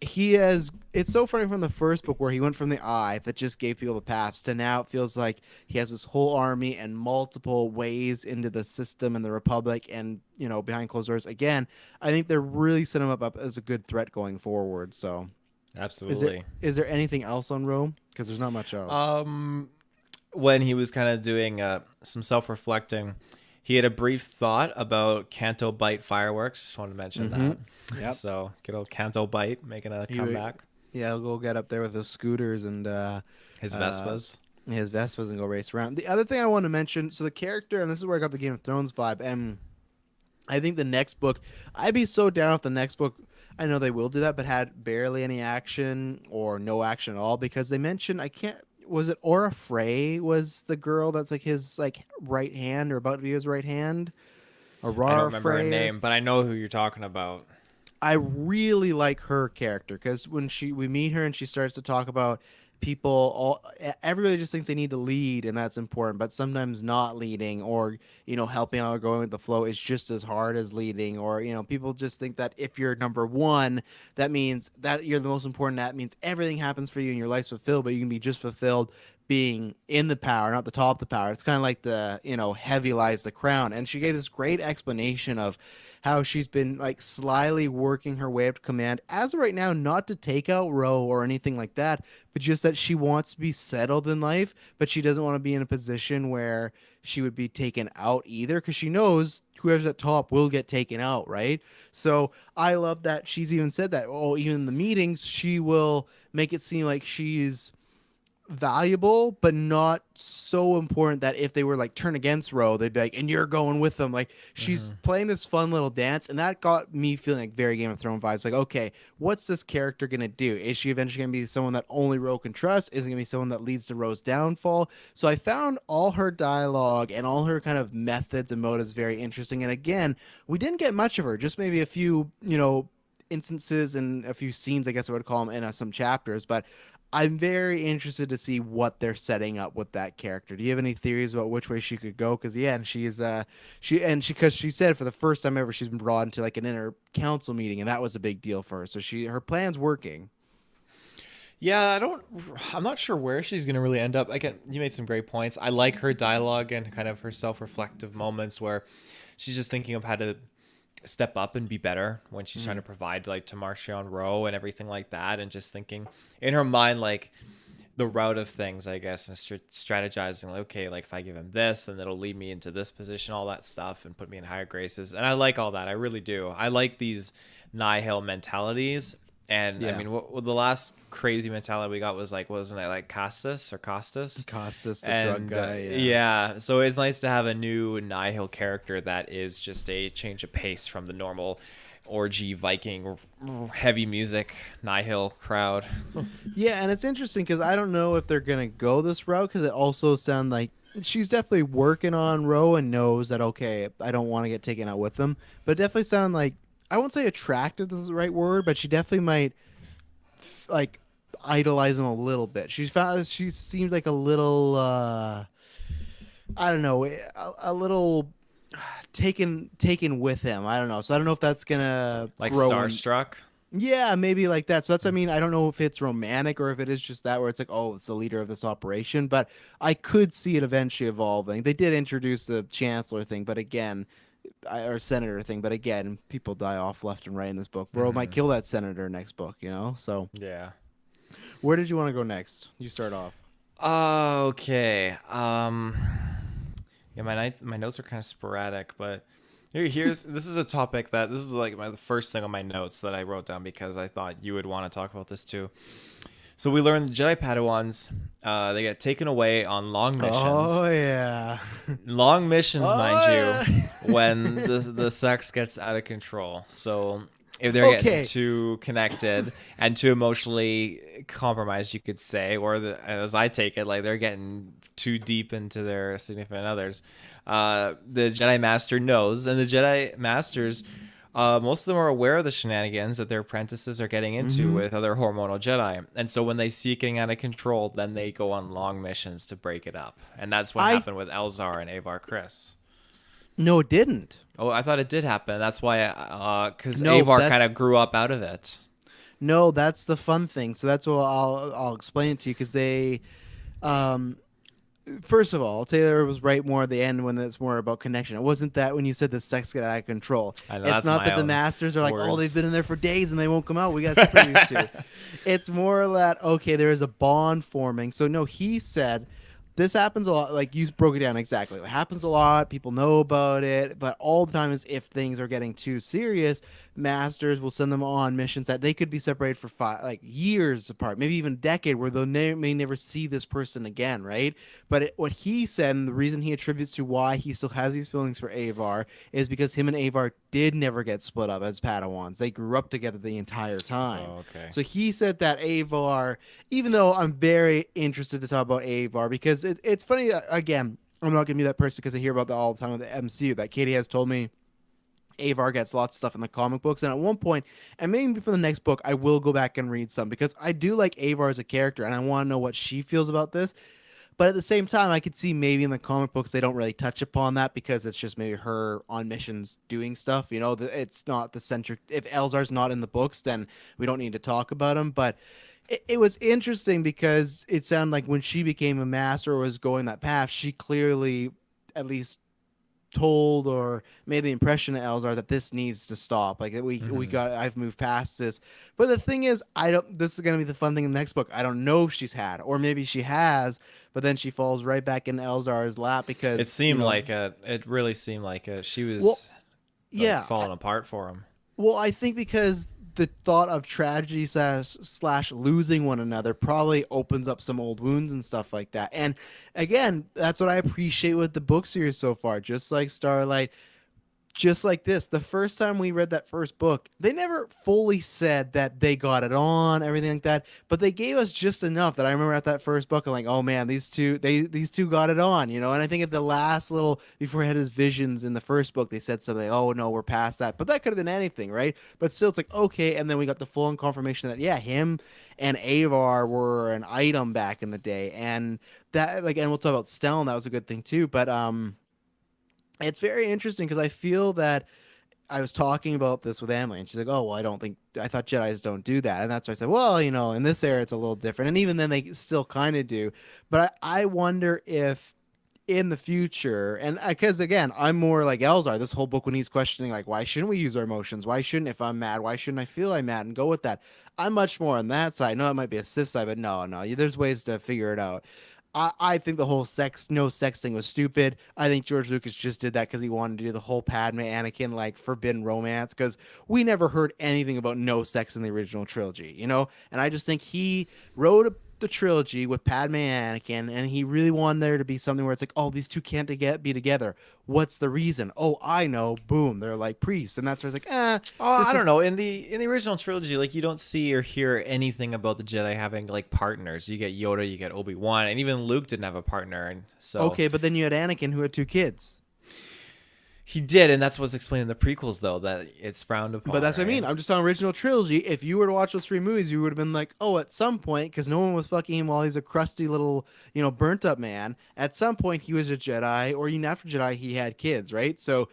he has it's so funny from the first book where he went from the eye that just gave people the paths to now it feels like he has this whole army and multiple ways into the system and the republic and behind closed doors again. I think they're really setting him up as a good threat going forward. So is there Absolutely. is there anything else on Rome? Because there's not much else. Um, when he was kind of doing some self-reflecting, he had a brief thought about Canto Bite fireworks. Just wanted to mention Mm-hmm. that. Yep. So good old Canto Bite making a he comeback. Yeah, he'll go get up there with his scooters and His uh Vespas. his Vespas and go race around. The other thing I want to mention, so the character, and this is where I got the Game of Thrones vibe, and I think the next book, I'd be so down if the next book, I know they will do that, but had barely any action or no action at all because they mentioned, I can't, was it Aura Frey was the girl that's like his like right hand or about to be his right hand? I don't Aurora remember her Frey. name, but I know who you're talking about. I really like her character because when we meet her and she starts to talk about people, everybody just thinks they need to lead and that's important, but sometimes not leading or helping out or going with the flow is just as hard as leading. Or people just think that if you're number one, that means that you're the most important. That means everything happens for you and your life's fulfilled, but you can be just fulfilled being in the power, not the top of the power. It's kind of like the heavy lies the crown. And she gave this great explanation of how she's been like slyly working her way up to command as of right now, not to take out Roe or anything like that, but just that she wants to be settled in life, but she doesn't want to be in a position where she would be taken out either, because she knows whoever's at top will get taken out, right? So I love that she's even said that. Oh, even in the meetings, she will make it seem like she's valuable, but not so important that if they were like turn against Roe, they'd be like, and you're going with them. Like she's Hmm. playing this fun little dance, and that got me feeling like very Game of Thrones vibes. Like, okay, what's this character gonna do? Is she eventually gonna be someone that only Roe can trust? Is it gonna be someone that leads to Roe's downfall? So I found all her dialogue and all her kind of methods and motives very interesting. And again, we didn't get much of her, just maybe a few, instances and a few scenes, I guess I would call them, in some chapters. But I'm very interested to see what they're setting up with that character. Do you have any theories about which way she could go? Because yeah, and because she said for the first time ever she's been brought into like an inner council meeting, and that was a big deal for her. So her plan's working. Yeah, I'm not sure where she's gonna really end up. Again, you made some great points. I like her dialogue and kind of her self-reflective moments where she's just thinking of how to step up and be better when she's trying Mm. to provide like to Marcion Rowe and everything like that, and just thinking in her mind like the route of things, I guess, and strategizing like, okay, like if I give him this, then it'll lead me into this position, all that stuff, and put me in higher graces. And I like all that. I really do. I like these nihil mentalities. And I Yeah, mean, what the last crazy mentality we got was like, wasn't it like Costas or Costas? Costas, the drug And guy. Yeah. yeah, so it's nice to have a new nihil character that is just a change of pace from the normal orgy Viking heavy music Nihil crowd. Yeah, and it's interesting because I don't know if they're gonna go this route because it also sounds like she's definitely working on Ro and knows that okay, I don't want to get taken out with them, but it definitely sound like I won't say attracted is the right word, but she definitely might like idolize him a little bit. She seemed like a little I don't know, a little taken with him. I don't know. So I don't know if that's gonna Like grow in. starstruck. Yeah, maybe like that. So that's I mean, I don't know if it's romantic or if it is just that where it's like, oh, it's the leader of this operation, but I could see it eventually evolving. They did introduce the chancellor thing, but again, or senator thing, but again, people die off left and right in this book. Bro might kill that senator next book, you know? So Yeah. where did you want to go next? You start off. Okay. Yeah, my notes are kind of sporadic, but here's this is a topic that this is like the first thing on my notes that I wrote down because I thought you would want to talk about this too. So we learned the Jedi Padawans, they get taken away on long missions. Oh yeah. Long missions, mind yeah. you, when the sex gets out of control. So if they're Okay. getting too connected and too emotionally compromised, you could say, or as I take it, like they're getting too deep into their significant others. The Jedi Master knows, and the Jedi Masters, most of them are aware of the shenanigans that their apprentices are getting into with other hormonal Jedi. And so when they see it getting out of control, then they go on long missions to break it up. And that's what happened with Elzar and Avar Kriss. No, it didn't. Oh, I thought it did happen. That's why, because No, Avar that's- kind of grew up out of it. No, that's the fun thing. So that's what I'll explain it to you because they, first of all, Taylor was right more at the end when it's more about connection. It wasn't that when you said the sex got out of control. I know, It's that's not my that the own masters are like, oh, words. they've been in there for days and they won't come out. We got to separate these two. It's more that okay, there is a bond forming. So no, he said. This happens a lot. Like you broke it down exactly. It happens a lot. People know about it, but all the time is if things are getting too serious, masters will send them on missions that they could be separated for years apart, maybe even a decade, where they may never see this person again, right? But what he said, and the reason he attributes to why he still has these feelings for Avar, is because him and Avar did never get split up as Padawans. They grew up together the entire time. Oh, okay. So he said that Avar, even though I'm very interested to talk about Avar, because it's funny, again, I'm not going to be that person because I hear about that all the time with the MCU, that Katie has told me Avar gets lots of stuff in the comic books. And at one point, and maybe for the next book, I will go back and read some because I do like Avar as a character and I want to know what she feels about this. But at the same time, I could see maybe in the comic books they don't really touch upon that because it's just maybe her on missions doing stuff. You know, it's not the centric. If Elzar's not in the books, then we don't need to talk about him. But it was interesting because it sounded like when she became a master or was going that path, she clearly at least told or made the impression to Elzar that this needs to stop. Like I've moved past this. But the thing is, this is gonna be the fun thing in the next book. I don't know if she's had, or maybe she has, but then she falls right back in Elzar's lap because It seemed like it. It really seemed like it. She was falling apart for him. Well, I think because the thought of tragedy slash losing one another probably opens up some old wounds and stuff like that. And again, that's what I appreciate with the book series so far. Just like Starlight, just like this, the first time we read that first book, they never fully said that they got it on, everything like that, but they gave us just enough that I remember at that first book, I'm like, oh man, these two got it on, you know. And I think at the last little before he had his visions in the first book, they said something, oh no, we're past that, but that could have been anything, right? But still, it's like okay, and then we got the full on confirmation that yeah, him and Avar were an item back in the day, and that and we'll talk about Stellan, that was a good thing too, but it's very interesting because I feel that I was talking about this with Emily, and she's like, "Oh, well, I thought Jedi's don't do that," and that's why I said, "Well, you know, in this era, it's a little different." And even then, they still kind of do. But I wonder if in the future, and because again, I'm more like Elzar. This whole book when he's questioning, like, why shouldn't we use our emotions? Why shouldn't if I'm mad? Why shouldn't I feel I'm mad and go with that? I'm much more on that side. No, it might be a Sith side, but no, there's ways to figure it out. I think the whole no sex thing was stupid. I think George Lucas just did that because he wanted to do the whole Padme Anakin like forbidden romance because we never heard anything about no sex in the original trilogy, you know? And I just think he wrote the trilogy with Padme and Anakin, and he really wanted there to be something where it's like, oh, these two can't be together. What's the reason? Oh, I know. Boom, they're like priests, and that's where it's like, Oh, this I is don't know. In the original trilogy, like you don't see or hear anything about the Jedi having like partners. You get Yoda, you get Obi-Wan, and even Luke didn't have a partner, and so okay. But then you had Anakin who had two kids. he did, and that's what's explained in the prequels, though, that it's frowned But upon, that's what I mean. right? I'm just on original trilogy. If you were to watch those three movies, you would have been like, oh, at some point, because no one was fucking him while he's a crusty little, burnt up man. At some point, he was a Jedi, or even after Jedi, he had kids, right? So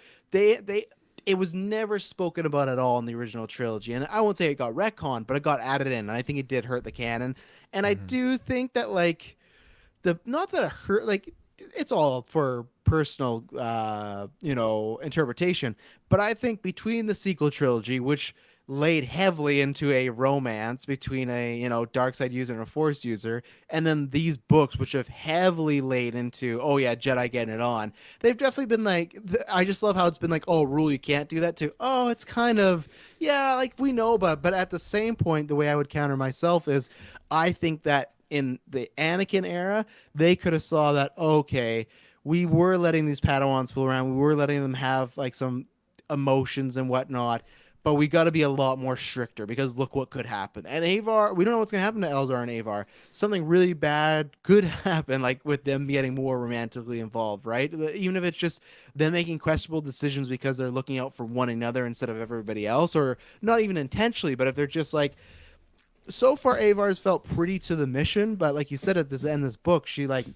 it was never spoken about at all in the original trilogy. And I won't say it got retconned, but it got added in, and I think it did hurt the canon. And I Mm-hmm. do think that like the not that it hurt like it's all for personal interpretation, but I think between the sequel trilogy, which laid heavily into a romance between a dark side user and a force user, and then these books which have heavily laid into, oh yeah, Jedi getting it on, they've definitely been like, I just love how it's been like, oh, rule you can't do that, too. Oh, it's kind of, yeah, like we know, but at the same point, the way I would counter myself is I think that in the Anakin era, they could have saw that, okay, we were letting these Padawans fool around, we were letting them have like some emotions and whatnot, but we got to be a lot more stricter because look what could happen. And Avar, we don't know what's going to happen to Elzar and Avar. Something really bad could happen, like with them getting more romantically involved, right? Even if it's just them making questionable decisions because they're looking out for one another instead of everybody else, or not even intentionally, but if they're just like, so far Avar's felt pretty to the mission, but like you said at this end of this book, she like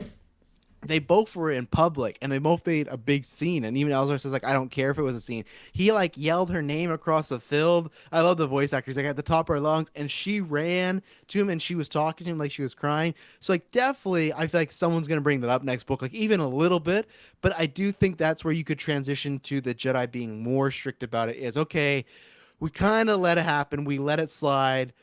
they both were in public and they both made a big scene. And even Elzar says like, I don't care if it was a scene. He like yelled her name across the field. I love the voice actors, like at the top of her lungs, and she ran to him and she was talking to him like she was crying. So like definitely I feel like someone's gonna bring that up next book, like even a little bit. But I do think that's where you could transition to the Jedi being more strict about it, is okay, we kind of let it happen, we let it slide,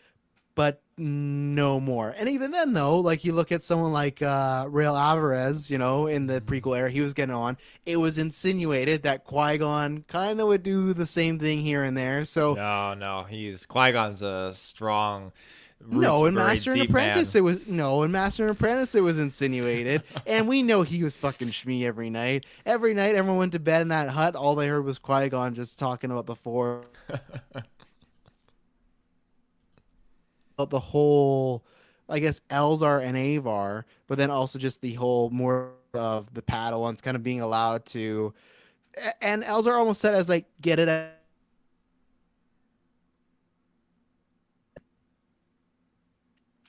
but no more. And even then, though, like you look at someone like Rael Alvarez, in the prequel era, he was getting on. It was insinuated that Qui-Gon kind of would do the same thing here and there. So No, Qui-Gon's a strong, roots no, in very Master and deep Apprentice, man. in Master and Apprentice, it was insinuated, and we know he was fucking Shmi every night. Every night, everyone went to bed in that hut. All they heard was Qui-Gon just talking about the Force. The whole, I guess, Elzar and Avar, but then also just the whole more of the Padawans kind of being allowed to, and Elzar almost said as like, get it out.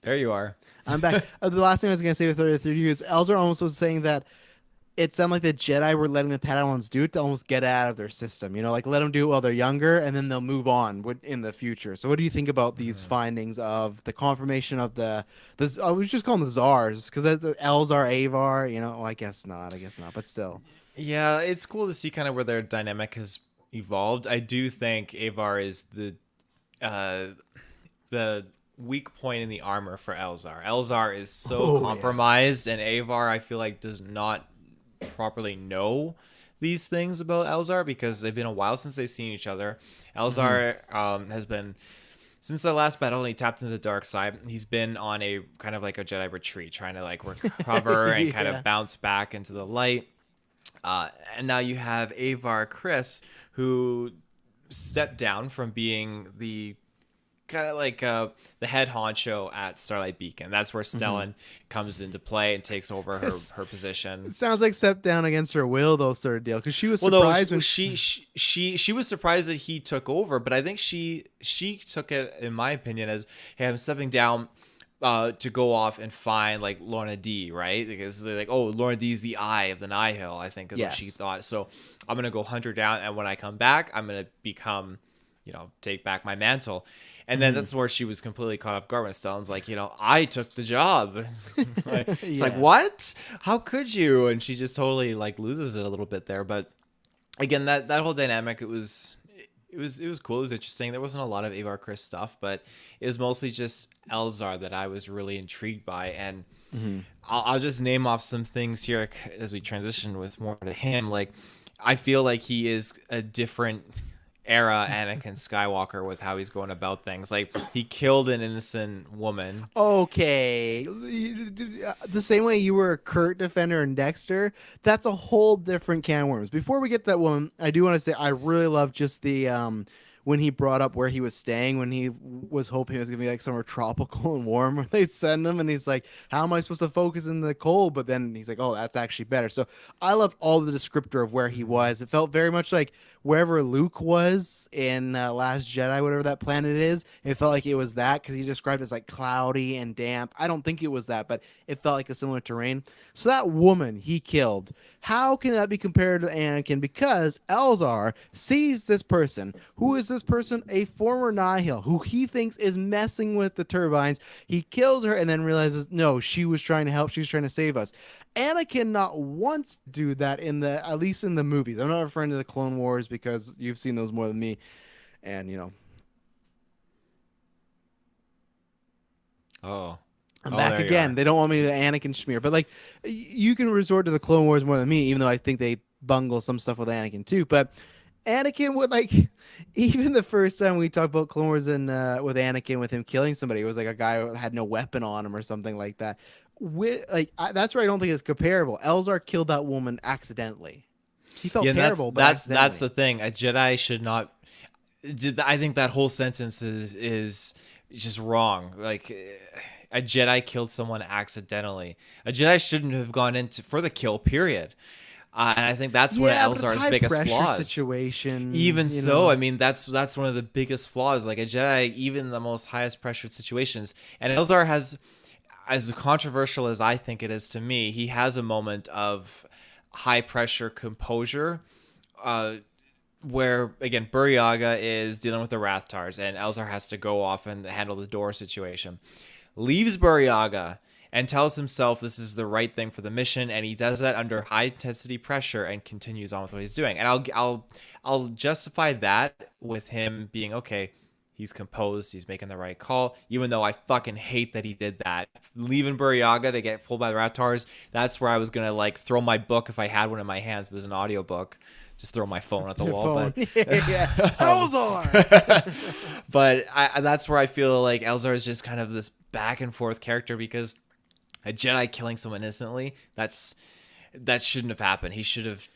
There you are. I'm back. The last thing I was gonna say with 33 is Elzar almost was saying that it sounded like the Jedi were letting the Padawans do it to almost get out of their system. Like let them do it while they're younger, and then they'll move on in the future. So, what do you think about these findings of the confirmation of I was just calling them the Czars because the Elzar, Avar? Well, I guess not. But still, Yeah, it's cool to see kind of where their dynamic has evolved. I do think Avar is uh, the weak point in the armor for Elzar. Elzar is so compromised, and Avar, I feel like, does not properly know these things about Elzar because they've been a while since they've seen each other. Elzar has been, since the last battle, he tapped into the dark side. He's been on a kind of like a Jedi retreat, trying to like recover and kind of bounce back into the light. And now you have Avar Chris, who stepped down from being the kind of like the head honcho at Starlight Beacon. That's where Stellan comes into play and takes over her position. it sounds like step down against her will, though, sort of deal. Because she was Well, surprised no, when she was surprised that he took over, but I think she took it, in my opinion, as, hey, I'm stepping down to go off and find like Lorna D, right? Because they're like, oh, Lorna D's the eye of the Nihil, I think is what she thought. So I'm gonna go hunt her down, and when I come back, I'm gonna become, take back my mantle. And then that's where she was completely caught off guard when Stellan's like, I took the job. It's like, what? How could you? And she just totally like loses it a little bit there. But again, that whole dynamic, it was cool. It was interesting. There wasn't a lot of Avar Chris stuff, but it was mostly just Elzar that I was really intrigued by. And I'll just name off some things here as we transition with more to him. Like, I feel like he is a different era Anakin Skywalker with how he's going about things. Like he killed an innocent woman. Okay, the same way you were a Kurt defender in Dexter, that's a whole different can of worms. Before we get to that woman, I do want to say I really love just the when he brought up where he was staying, when he was hoping it was gonna be like somewhere tropical and warm, where they'd send him, and he's like, "How am I supposed to focus in the cold?" But then he's like, "Oh, that's actually better." So I loved all the descriptor of where he was. It felt very much like wherever Luke was in Last Jedi, whatever that planet is. It felt like it was that because he described it as like cloudy and damp. I don't think it was that, but it felt like a similar terrain. So that woman he killed, how can that be compared to Anakin? Because Elzar sees this person. Who is this person? A former Nihil who he thinks is messing with the turbines. He kills her and then realizes, no, she was trying to help. She was trying to save us. Anakin not once do that in the, at least in the movies. I'm not referring to the Clone Wars because you've seen those more than me, and Oh. I'm Oh, back there you again. are. They don't want me to Anakin schmear, but like you can resort to the Clone Wars more than me, even though I think they bungle some stuff with Anakin too. But Anakin would like even the first time we talked about Clone Wars and with Anakin with him killing somebody, it was like a guy who had no weapon on him or something like that. That's where I don't think it's comparable. Elzar killed that woman accidentally. He felt Yeah, and terrible, but that's the accidentally. thing. A Jedi should not. I think that whole sentence is just wrong. Like a Jedi killed someone accidentally. A Jedi shouldn't have gone into for the kill. Period. And I think that's one of Yeah, but it's Elzar's high biggest pressure flaws. situation. Even so, I mean that's one of the biggest flaws. Like a Jedi, even the most highest pressured situations, and Elzar has, as controversial as I think it is to me, he has a moment of high pressure composure, where again Buryaga is dealing with the Rathtars, and Elzar has to go off and handle the door situation. Leaves Buryaga and tells himself this is the right thing for the mission, and he does that under high intensity pressure and continues on with what he's doing. And I'll justify that with him being okay. He's composed. He's making the right call. Even though I fucking hate that he did that. Leaving Buryaga to get pulled by the Ratars, that's where I was going to like throw my book if I had one in my hands. But it was an audiobook. Just throw my phone at the Your wall. phone. But Yeah. Elzar. but that's where I feel like Elzar is just kind of this back and forth character because a Jedi killing someone innocently, that shouldn't have happened. He should have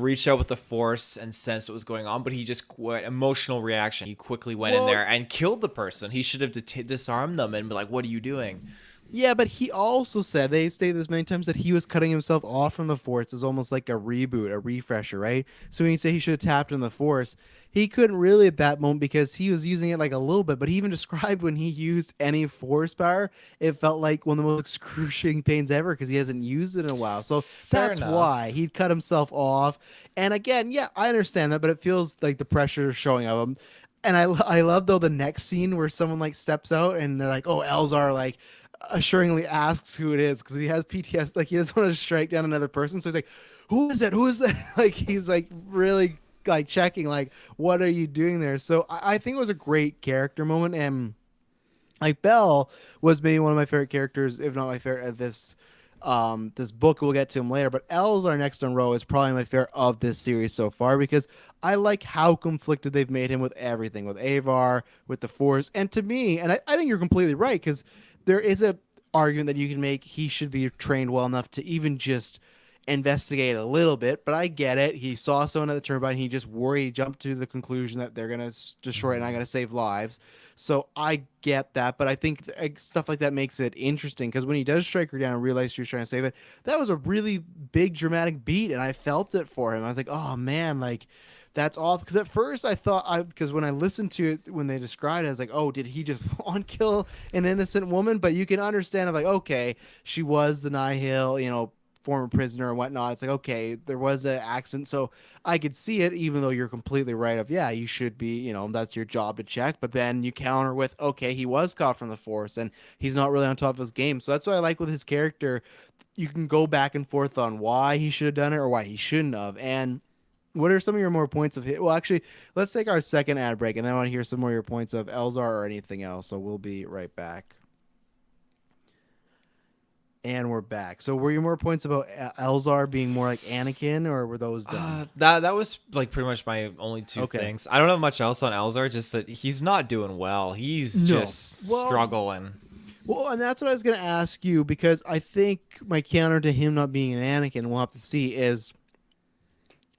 reached out with the Force and sensed what was going on, but he just emotional reaction. He quickly went in Well, there and killed the person. He should have disarmed them and be like, "What are you doing?" yeah, but he also said, they stated this many times, that he was cutting himself off from the Force as almost like a reboot, a refresher, right? So when you say he should have tapped in the Force, he couldn't really at that moment because he was using it like a little bit. But he even described when he used any Force power, it felt like one of the most excruciating pains ever because he hasn't used it in a while. So Fair that's enough. why he'd cut himself off. And again, yeah, I understand that, but it feels like the pressure is showing of him. And I love though the next scene where someone like steps out and they're like, "Oh, Elzar," like assuringly asks who it is because he has PTSD. Like he doesn't want to strike down another person, so he's like, "Who is it? Who is that?" Like he's like really like checking, like, "What are you doing there?" So I think it was a great character moment, and like Bell was maybe one of my favorite characters, if not my favorite of this book. We'll get to him later, but Elzar next on row is probably my favorite of this series so far because I like how conflicted they've made him with everything, with Avar, with the Force, and to me, and I think you're completely right because there is a argument that you can make he should be trained well enough to even just investigate a little bit, but I get it. He saw someone at the turbine. He just worried, he jumped to the conclusion that they're going to destroy it and I got to save lives. So I get that, but I think stuff like that makes it interesting because when he does strike her down and realize she was trying to save it, that was a really big dramatic beat and I felt it for him. I was like, oh man, like that's off. Because at first I thought, because when I listened to it, when they described it, I was like, oh, did he just on kill an innocent woman? But you can understand, I'm like, okay, she was the Nihil, former prisoner and whatnot. It's like, okay, there was an accident. So I could see it, even though you're completely right of, yeah, you should be, that's your job to check. But then you counter with, okay, he was caught from the Force and he's not really on top of his game. So that's what I like with his character. You can go back and forth on why he should have done it or why he shouldn't have. And what are some of your more points of hit? Well, actually, let's take our second ad break, and then I want to hear some more of your points of Elzar or anything else. So we'll be right back. And we're back. So were your more points about Elzar being more like Anakin, or were those done? That was like pretty much my only two Okay. things. I don't have much else on Elzar, just that he's not doing well. He's No. just Well, struggling. well, and that's what I was going to ask you, because I think my counter to him not being an Anakin, we'll have to see, is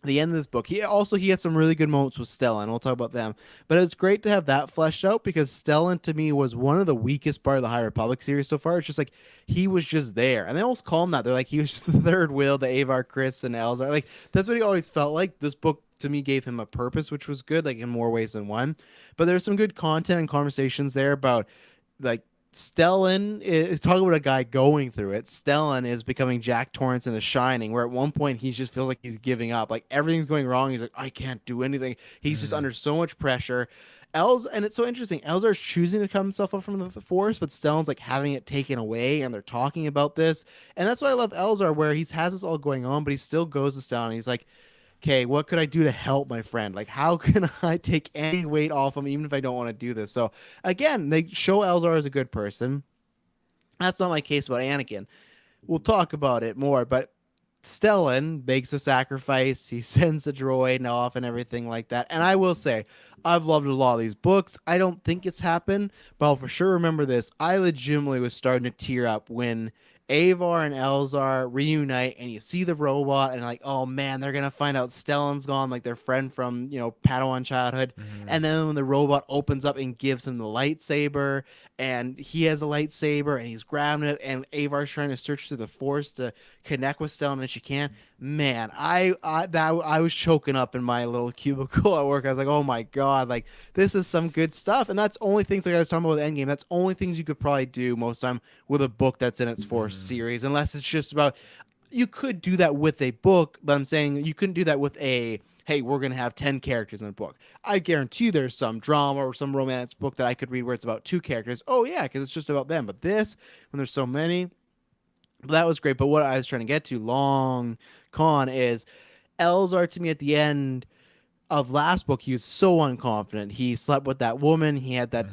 the end of this book. He had some really good moments with Stellan. We'll talk about them, but it's great to have that fleshed out, because Stellan to me was one of the weakest part of the High Republic series so far. It's just like he was just there, and they almost call him that. They're like he was just the third wheel to Avar, Chris, and Elzar. Like that's what he always felt like. This book to me gave him a purpose, which was good, like in more ways than one. But there's some good content and conversations there about like Stellan is talking about a guy going through it. Stellan is becoming Jack Torrance in The Shining, where at one point he just feels like he's giving up. Like everything's going wrong. He's like, I can't do anything. He's just under so much pressure. And it's so interesting. Elzar's choosing to cut himself up from the Force, but Stellan's like having it taken away, and they're talking about this. And that's why I love Elzar, where he has this all going on, but he still goes to Stellan. And he's like, okay, what could I do to help my friend? Like, how can I take any weight off him, even if I don't want to do this? So, again, they show Elzar as a good person. That's not my case about Anakin. We'll talk about it more, but Stellan makes a sacrifice. He sends the droid off and everything like that. And I will say, I've loved a lot of these books. I don't think it's happened, but I'll for sure remember this. I legitimately was starting to tear up when Avar and Elzar reunite, and you see the robot, and like, oh man, they're gonna find out Stellan's gone, like their friend from Padawan childhood. And then when the robot opens up and gives him the lightsaber, and he has a lightsaber, and he's grabbing it, and Avar's trying to search through the Force to connect with Stellan, and she can't. Man, I was choking up in my little cubicle at work. I was like, oh my god, like this is some good stuff. And that's only things, like I was talking about with Endgame. That's only things you could probably do most time with a book that's in its fourth series, unless it's just about. You could do that with a book, but I'm saying you couldn't do that with a. Hey, we're gonna have 10 characters in a book. I guarantee there's some drama or some romance book that I could read where it's about 2 characters. Oh yeah, because it's just about them. But this, when there's so many, that was great. But what I was trying to get to, long con, is Elzar to me at the end of last book, he was so unconfident. He slept with that woman. He had that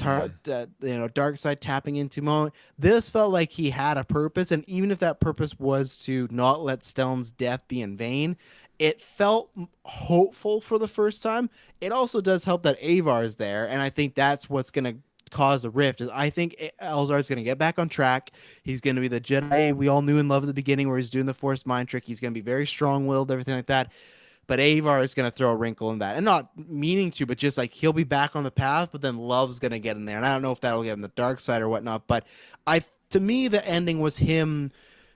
dark side tapping into moment. This felt like he had a purpose, and even if that purpose was to not let Stellan's death be in vain, it felt hopeful for the first time. It also does help that Avar is there, and I think that's what's going to cause a rift. Is I think Elzar is going to get back on track. He's going to be the Jedi we all knew and loved at the beginning, where he's doing the Force mind trick. He's going to be very strong-willed, everything like that. But Avar is going to throw a wrinkle in that, and not meaning to, but just like he'll be back on the path. But then Love's going to get in there, and I don't know if that'll get him the dark side or whatnot. But to me, the ending was him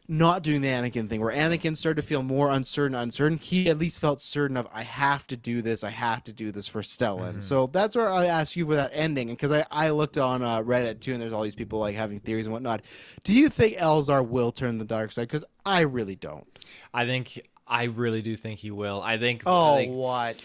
not doing the Anakin thing, where Anakin started to feel more uncertain. He at least felt certain of, I have to do this. I have to do this for Stellan. So that's where I ask you for that ending, and because I looked on Reddit too, and there's all these people like having theories and whatnot. Do you think Elzar will turn the dark side? Because I really don't. I really do think he will. I think. What?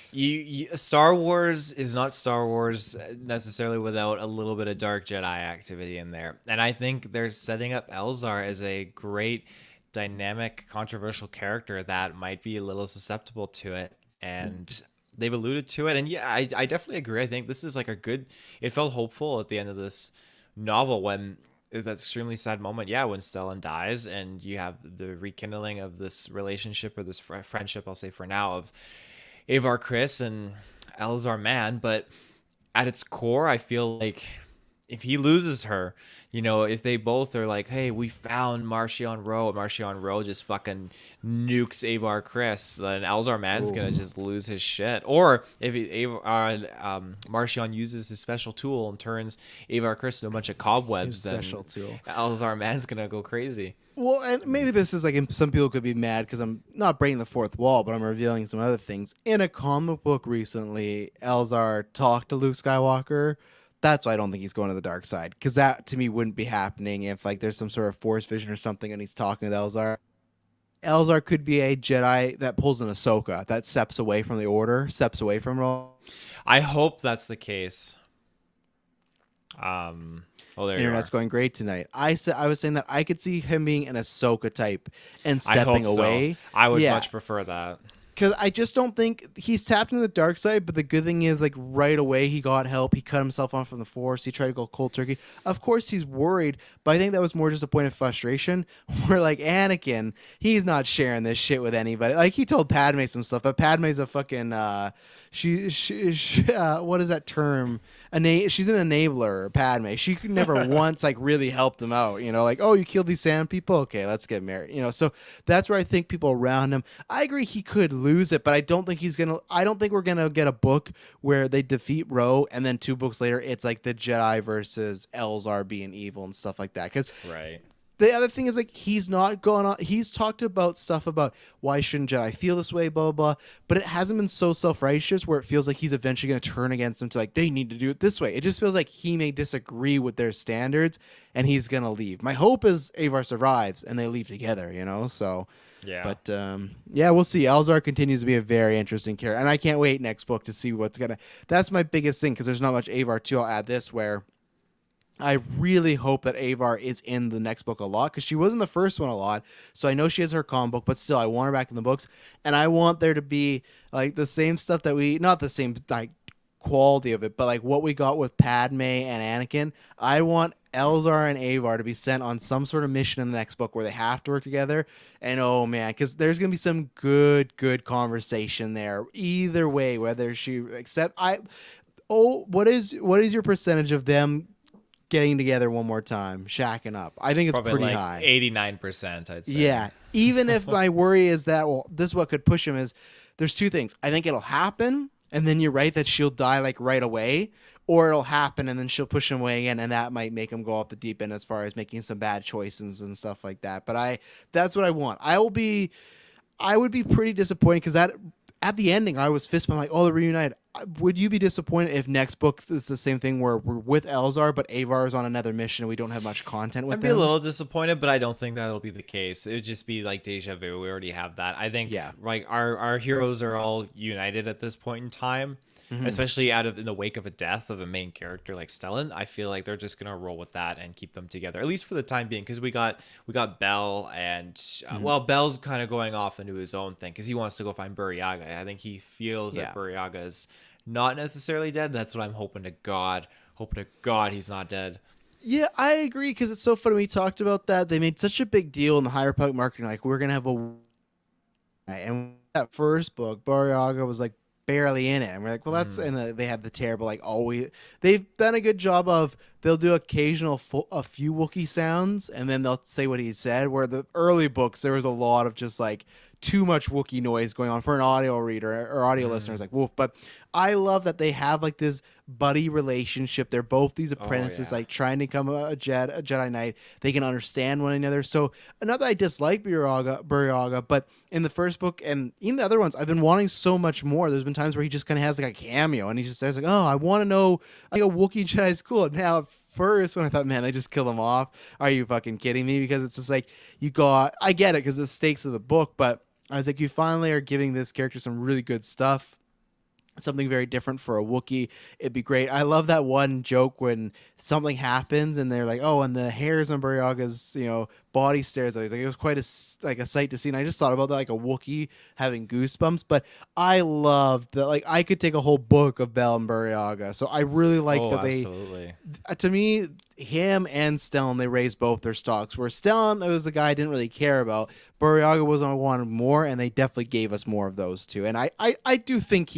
Star Wars is not Star Wars necessarily without a little bit of dark Jedi activity in there, and I think they're setting up Elzar as a great, dynamic, controversial character that might be a little susceptible to it, and they've alluded to it. And yeah, I definitely agree. I think this is like a good. It felt hopeful at the end of this novel when. That extremely sad moment, yeah, when Stellan dies, and you have the rekindling of this relationship or this friendship, I'll say for now, of Avar Chris and Elzar Mann. But at its core, I feel like if he loses her, if they both are like, hey, we found Marchion Ro, and Marchion Ro just fucking nukes Avar Chris, then Elzar Mann's gonna just lose his shit. Or if Marchion uses his special tool and turns Avar Chris into a bunch of cobwebs, then Elzar Mann's gonna go crazy. Well, and maybe this is like, some people could be mad because I'm not breaking the fourth wall, but I'm revealing some other things. In a comic book recently, Elzar talked to Luke Skywalker. That's why I don't think he's going to the dark side, because that to me wouldn't be happening if like there's some sort of Force vision or something and he's talking with Elzar. Elzar could be a Jedi that pulls an Ahsoka, that steps away from the Order, steps away from Role. I hope that's the case. There Internet's going great tonight. I was saying that I could see him being an Ahsoka type and I hope stepping away. so. I would much prefer that. Because I just don't think he's tapped into the dark side, but the good thing is, like, right away he got help. He cut himself off from the Force. He tried to go cold turkey. Of course, he's worried, but I think that was more just a point of frustration. Where, like, Anakin, he's not sharing this shit with anybody. Like, he told Padme some stuff, but Padme's a fucking what is that term? She's an enabler, Padme. She could never once like really helped him out. You know, like, oh, you killed these sand people. Okay, let's get married. You know, so that's where I think people around him. I agree he could lose it, but I don't think he's gonna. I don't think we're gonna get a book where they defeat Ro, and then 2 books later it's like the Jedi versus Elzar being evil and stuff like that. Because Right. the other thing is, like, he's not gone on. He's talked about stuff about why shouldn't Jedi feel this way, blah blah blah. But it hasn't been so self-righteous where it feels like he's eventually going to turn against them to like they need to do it this way. It just feels like he may disagree with their standards and he's going to leave. My hope is Avar survives and they leave together. You know, so. Yeah. But yeah, we'll see. Elzar continues to be a very interesting character, and I can't wait next book to see what's gonna. That's my biggest thing because there's not much Avar too. I'll add this where. I really hope that Avar is in the next book a lot because she was in the first one a lot. So I know she has her comic book, but still, I want her back in the books. And I want there to be like the same stuff that not the same like quality of it, but like what we got with Padme and Anakin. I want Elzar and Avar to be sent on some sort of mission in the next book where they have to work together. And oh man, because there's gonna be some good conversation there. Either way, whether she what is your percentage of them getting together one more time, shacking up? I think it's Probably pretty like high. 89%, I'd say. Yeah. Even if my worry is that, well, this is what could push him is there's 2 things. I think it'll happen, and then you're right that she'll die like right away, or it'll happen and then she'll push him away again, and that might make him go off the deep end as far as making some bad choices and stuff like that. But that's what I want. I would be pretty disappointed because that at the ending I was fist bumping like, oh, they're reunited. Would you be disappointed if next book is the same thing where we're with Elzar, but Avar is on another mission and we don't have much content with I'd be them? a little disappointed, but I don't think that'll be the case. It would just be like deja vu. We already have that. I think like our heroes are all united at this point in time, especially in the wake of a death of a main character like Stellan. I feel like they're just gonna roll with that and keep them together, at least for the time being, because we got Bell and well, Bell's kind of going off into his own thing because he wants to go find Burryaga. I think he feels that Burryaga is not necessarily dead. That's what I'm hoping to God. Hoping to God he's not dead. Yeah, I agree because it's so funny. We talked about that. They made such a big deal in the Higher Republic marketing, like we're gonna have and that first book, Burryaga was like barely in it, and we're like, well, that's and they have the terrible like always. They've done a good job of they'll do occasional a few Wookiee sounds, and then they'll say what he said. Where the early books there was a lot of just like too much Wookiee noise going on for an audio reader or audio listeners like woof. But I love that they have like this buddy relationship. They're both these apprentices like trying to become a Jedi Knight. They can understand one another. So not that I dislike Burryaga, but in the first book and even the other ones, I've been wanting so much more. There's been times where he just kind of has like a cameo and he just says like, oh, I want to know like a Wookiee Jedi school. And now first when I thought, man, they just kill him off. Are you fucking kidding me? Because it's just like I get it because the stakes of the book, but I was like, you finally are giving this character some really good stuff. Something very different for a Wookiee. It'd be great. I love that one joke when something happens and they're like, oh, and the hairs on Buryaga's, body stares out. He's like, it was quite a sight to see. And I just thought about that, like a Wookiee having goosebumps. But I loved that. Like, I could take a whole book of Bell and Burryaga. So I really like that absolutely. To me, him and Stellan, they raised both their stocks. Where Stellan, that was the guy I didn't really care about. Burryaga was on one more, and they definitely gave us more of those two. And I do think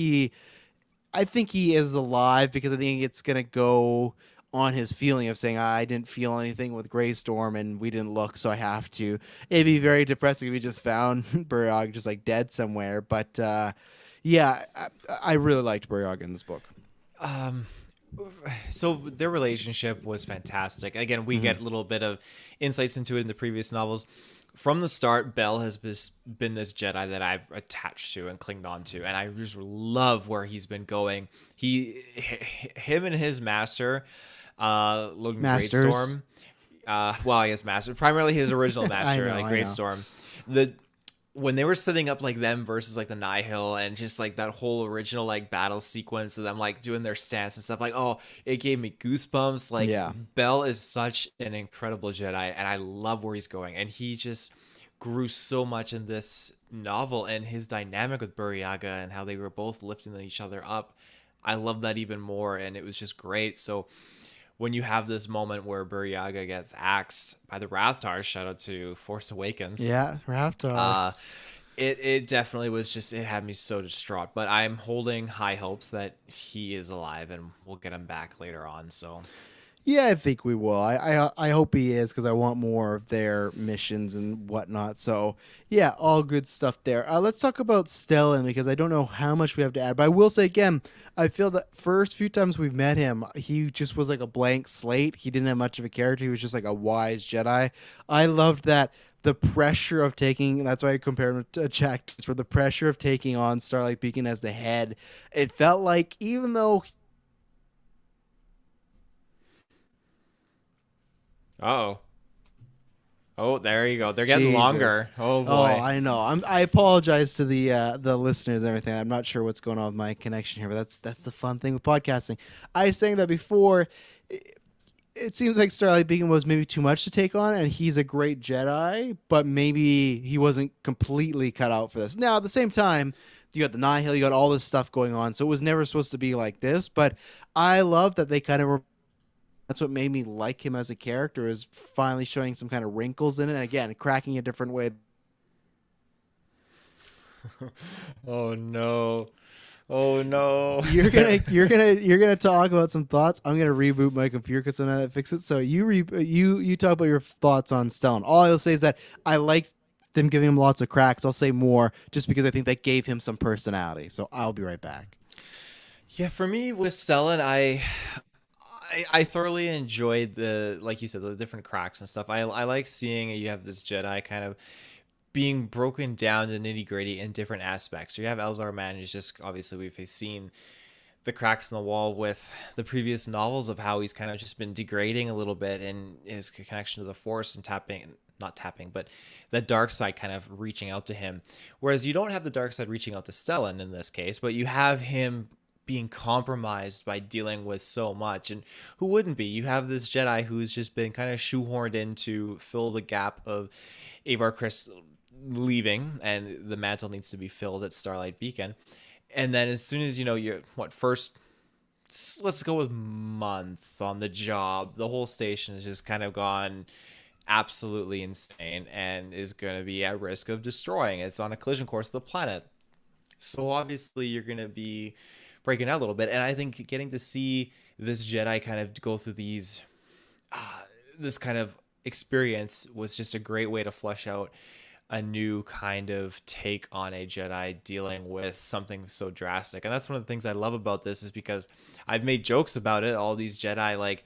I think he is alive because I think it's going to go on his feeling of saying, I didn't feel anything with Greystorm and we didn't look, so I have to. It'd be very depressing if we just found Burryaga just like dead somewhere. But yeah, I really liked Burryaga in this book. So their relationship was fantastic. Again, we get a little bit of insights into it in the previous novels. From the start, Bell has been this Jedi that I've attached to and clinged on to, and I just love where he's been going. Him and his master, Logan Greatstorm. Well, I guess master, primarily his original master, like Greatstorm. When they were setting up like them versus like the Nihil and just like that whole original like battle sequence of them like doing their stance and stuff, like, oh, it gave me goosebumps. Like, Bell is such an incredible Jedi and I love where he's going, and he just grew so much in this novel, and his dynamic with Buryaga and how they were both lifting each other up. I love that even more, and it was just great. So when you have this moment where Buryaga gets axed by the Rathtars, shout out to Force Awakens, Yeah, uh, Raptors. it definitely was just, it had me so distraught. But I'm holding high hopes that he is alive and we'll get him back later on. So Yeah, I think we will. I hope he is because I want more of their missions and whatnot. So yeah, all good stuff there. Let's talk about Stellan because I don't know how much we have to add, but I will say again, I feel that first few times we've met him, he just was like a blank slate. He didn't have much of a character. He was just like a wise Jedi. I loved that the pressure of taking. That's why I compared him to Jack for the pressure of taking on Starlight Beacon as the head. It felt like even though oh, oh, there you go. They're getting Jesus. longer. Oh Oh, boy. I know. I apologize to the listeners and everything. I'm not sure what's going on with my connection here, but that's the fun thing with podcasting. I was saying that before. It seems like Starlight Beacon was maybe too much to take on, and he's a great Jedi, but maybe he wasn't completely cut out for this. Now, at the same time, you got the Nihil, you got all this stuff going on, so it was never supposed to be like this. But I love that they kind of were. That's what made me like him as a character is finally showing some kind of wrinkles in it, and again, cracking a different way. Oh no. Oh no. You're gonna talk about some thoughts. I'm gonna reboot my computer because I'm not to fix it. So you talk about your thoughts on Stone. All I'll say is that I like them giving him lots of cracks. I'll say more just because I think that gave him some personality. So I'll be right back. Yeah, for me with Stellan, I thoroughly enjoyed the, like you said, the different cracks and stuff. I like seeing you have this Jedi kind of being broken down to nitty gritty in different aspects. So you have Elzar Man, who's just, obviously we've seen the cracks in the wall with the previous novels of how he's kind of just been degrading a little bit in his connection to the Force and tapping, not tapping, but the dark side kind of reaching out to him. Whereas you don't have the dark side reaching out to Stellan in this case, but you have him being compromised by dealing with so much. And who wouldn't be? You have this Jedi who's just been kind of shoehorned in to fill the gap of Avar Kriss leaving, and the mantle needs to be filled at Starlight Beacon. And then as soon as you're first, let's go with month on the job, the whole station has just kind of gone absolutely insane and is going to be at risk of destroying. It's on a collision course with the planet. So obviously you're going to be breaking out a little bit. And I think getting to see this Jedi kind of go through this kind of experience was just a great way to flesh out a new kind of take on a Jedi dealing with something so drastic. And that's one of the things I love about this, is because I've made jokes about it. All these Jedi, like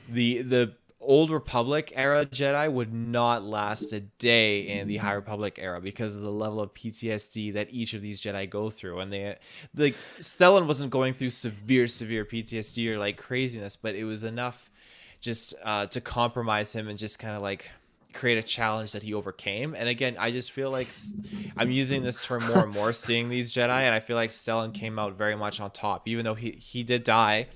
the old Republic era Jedi would not last a day in the High Republic era because of the level of PTSD that each of these Jedi go through. And they, like, Stellan wasn't going through severe PTSD or like craziness, but it was enough just to compromise him and just kind of like create a challenge that he overcame. And again, I just feel like I'm using this term more and more, seeing these Jedi, and I feel like Stellan came out very much on top, even though he did die,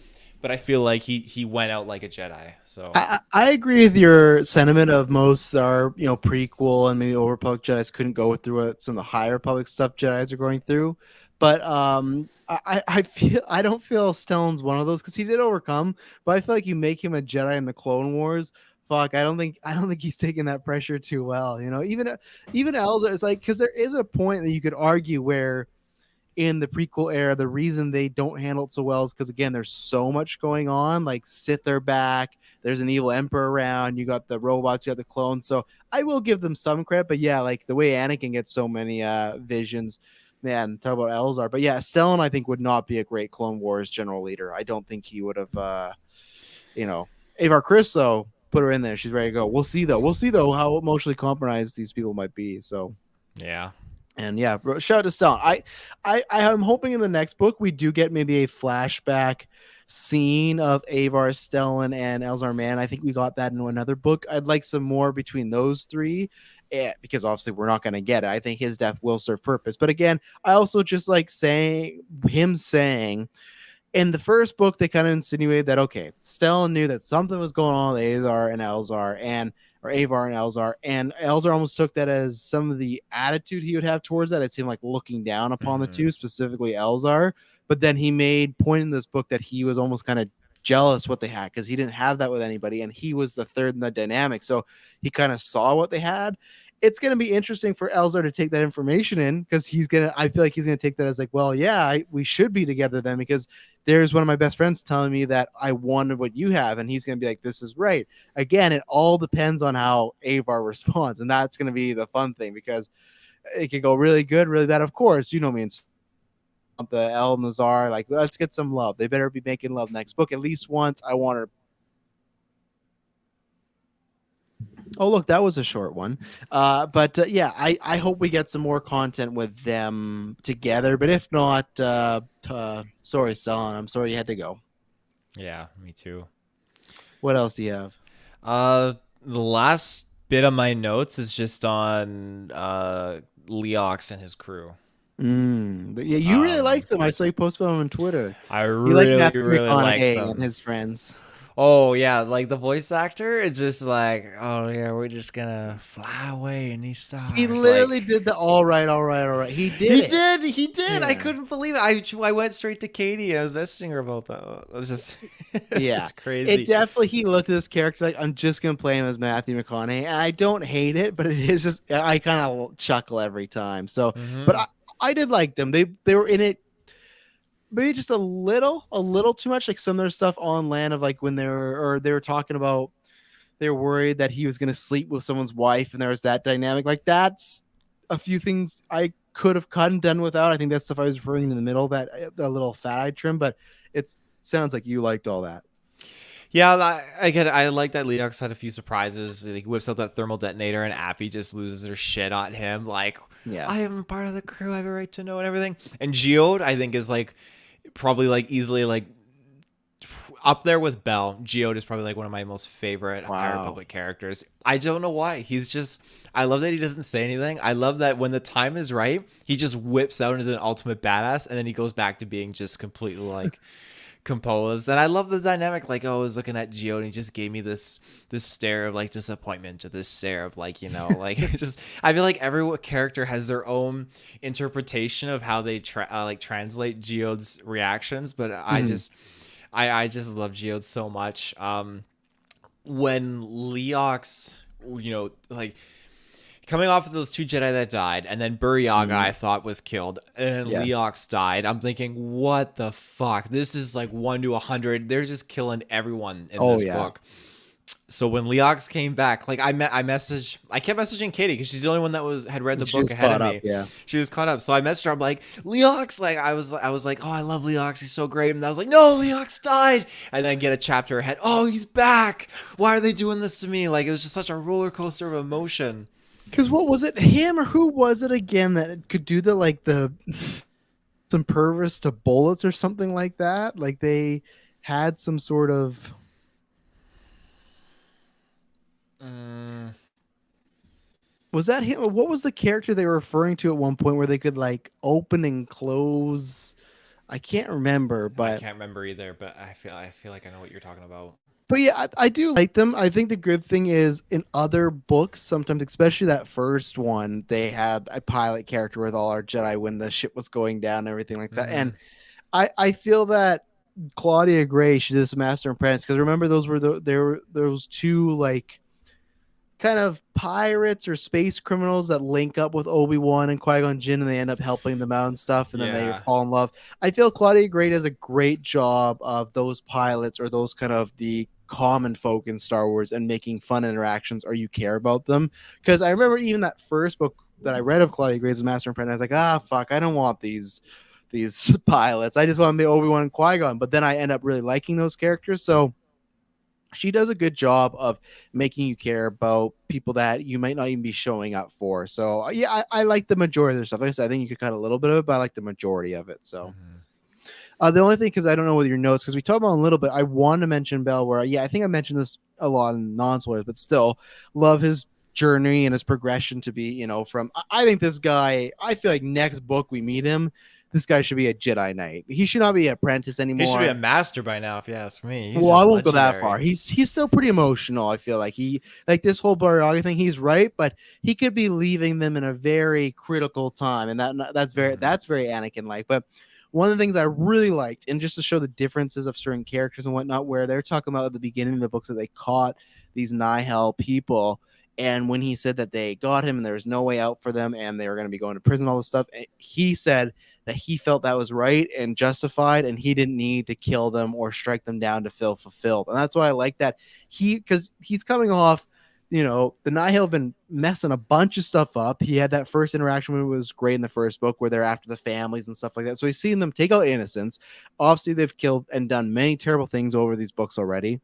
but I feel like he went out like a Jedi. So I agree with your sentiment of most are prequel and maybe Old Republic Jedi's couldn't go through what some of the higher Republic stuff Jedi's are going through, but I feel I don't feel Stellan's one of those because he did overcome, but I feel like you make him a Jedi in the Clone Wars. Fuck, I don't think he's taking that pressure too well. Even Elza is like because there is a point that you could argue where in the prequel era, the reason they don't handle it so well is because again, there's so much going on. Like Sith are back. There's an evil emperor around. You got the robots. You got the clones. So I will give them some credit. But yeah, like the way Anakin gets so many visions, man. Talk about Elzar. But yeah, Stellan I think would not be a great Clone Wars general leader. I don't think he would have. Avar Kriss though, put her in there. She's ready to go. We'll see though how emotionally compromised these people might be. So. yeah. And yeah, bro, shout out to Stellan. I am hoping in the next book we do get maybe a flashback scene of Avar, Stellan, and Elzar Man. I think we got that in another book. I'd like some more between those three, because obviously we're not going to get it. I think his death will serve purpose. But again, I also just like saying in the first book, they kind of insinuated that, okay, Stellan knew that something was going on with Azar and Elzar, and or Avar and Elzar, and Elzar almost took that as some of the attitude he would have towards that. It seemed like looking down upon the Mhm. two, specifically Elzar. But then he made point in this book that he was almost kind of jealous what they had because he didn't have that with anybody, and he was the third in the dynamic. So he kind of saw what they had. It's going to be interesting for Elzar to take that information in because I feel like he's going to take that as like, well, yeah, we should be together then because there's one of my best friends telling me that I wanted what you have. And he's going to be like, this is right. Again, it all depends on how Avar responds. And that's going to be the fun thing because it could go really good, really bad. Of course, you know me and the El Nazar, like, let's get some love. They better be making love next book at least once. I want her. Oh, look, that was a short one. But yeah, I hope we get some more content with them together. But if not, sorry, Stellan, I'm sorry you had to go. Yeah, me too. What else do you have? The last bit of my notes is just on Leox and his crew. But yeah, you really Um, like them. I saw you post about them on Twitter. I You like really, Matthew really like McConaughey and them. his friends. Oh yeah, like the voice actor, it's just like, oh yeah, we're just gonna fly away in these He stars. literally Like did the all right, all right, all right. He did he it. did, he did. I Yeah. couldn't believe it. I went straight to Katie and I was messaging her about that. It was just, it's Yeah. just It crazy. definitely, he looked at this character like, I'm just going to play him as Matthew McConaughey. And I don't hate it, but it is just, I kind of chuckle every time. So, but Hmm. I did like them. They were in it maybe just a little too much. Like some of their stuff on land of like when they were talking about, they were worried that he was going to sleep with someone's wife and there was that dynamic. Like that's a few things I could have cut and done without. I think that's stuff I was referring in the middle, that a little fat eye trim, but it sounds like you liked all that. Yeah, I get it. I like that Leox had a few surprises. He whips out that thermal detonator, and Appy just loses her shit on him. Like, Yeah. I am part of the crew. I have a right to know and everything. And Geode, I think, is like probably like easily like up there with Bell. Geode is probably like one of my most favorite High Wow. Republic characters. I don't know why. He's just. I love that he doesn't say anything. I love that when the time is right, he just whips out as an ultimate badass, and then he goes back to being just completely like composed. And I love the dynamic. Like, oh, I was looking at Geo and he just gave me this stare of like disappointment, to this stare of like, like just I feel like every character has their own interpretation of how they like translate Geode's reactions, but Mhm. I just love Geode so much. When Leox, like coming off of those two Jedi that died, and then Buryaga Mhm. I thought was killed, and Yes. Leox died. I'm thinking, what the fuck? This is like 1 to 100. They're just killing everyone in Oh this yeah. book. So when Leox came back, like I kept messaging Katie because she's the only one that had read the She book was ahead of caught up. me. Yeah. She was caught up, so I messaged her. I'm like, Leox, like I was like, oh, I love Leox, he's so great. And I was like, no, Leox died, and then get a chapter ahead. Oh, he's back. Why are they doing this to me? Like it was just such a roller coaster of emotion. Because what was it? Him or who was it again that could do the some pervis to bullets or something like that? Like they had some sort of. Mm, Was that him? What was the character they were referring to at one point where they could like open and close? I can't remember, I but can't remember either, but I feel like I know what you're talking about. yeah, I do like them. I think the good thing is in other books, sometimes, especially that first one, they had a pilot character with all our Jedi when the ship was going down and everything like that. And Mm-hmm. I feel that Claudia Gray, she did this Master and Apprentice because remember those were there were those two like kind of pirates or space criminals that link up with Obi-Wan and Qui-Gon Jinn and they end up helping them out and stuff and then they Yeah. fall in love. I feel Claudia Gray does a great job of those pilots or those kind of the common folk in Star Wars and making fun interactions or you care about them. Because I remember even that first book that I read of Claudia Gray's Master and Apprentice, I was like, fuck, I don't want these pilots. I just want to be Obi-Wan and Qui-Gon. But then I end up really liking those characters. So she does a good job of making you care about people that you might not even be showing up for. So yeah, I like the majority of their stuff. Like I said, I think you could cut a little bit of it, but I like the majority of it. So Mm-hmm. the only thing, because I don't know with your notes, because we talked about it a little bit, I want to mention Bell, where yeah, I think I mentioned this a lot in non-spoilers, but still love his journey and his progression to be, from I think this guy, I feel like next book we meet him, this guy should be a Jedi Knight. He should not be an apprentice He should be anymore. a master by now, if you ask me. He's Well, I just won't go that legendary. far. He's still pretty emotional. I feel like he like this whole Baryaga thing. He's right, but he could be leaving them in a very critical time, and Mhm. that's very Anakin like. But one of the things I really liked, and just to show the differences of certain characters and whatnot, where they're talking about at the beginning of the books that they caught these Nihil people, and when he said that they got him and there was no way out for them, and they were going to be going to prison, all this stuff, he said that he felt that was right and justified, and he didn't need to kill them or strike them down to feel fulfilled. And that's why I like that because he's coming off, the Nihil have been messing a bunch of stuff up. He had that first interaction when it was great in the first book where they're after the families and stuff like that. So he's seen them take out innocents. Obviously, they've killed and done many terrible things over these books already.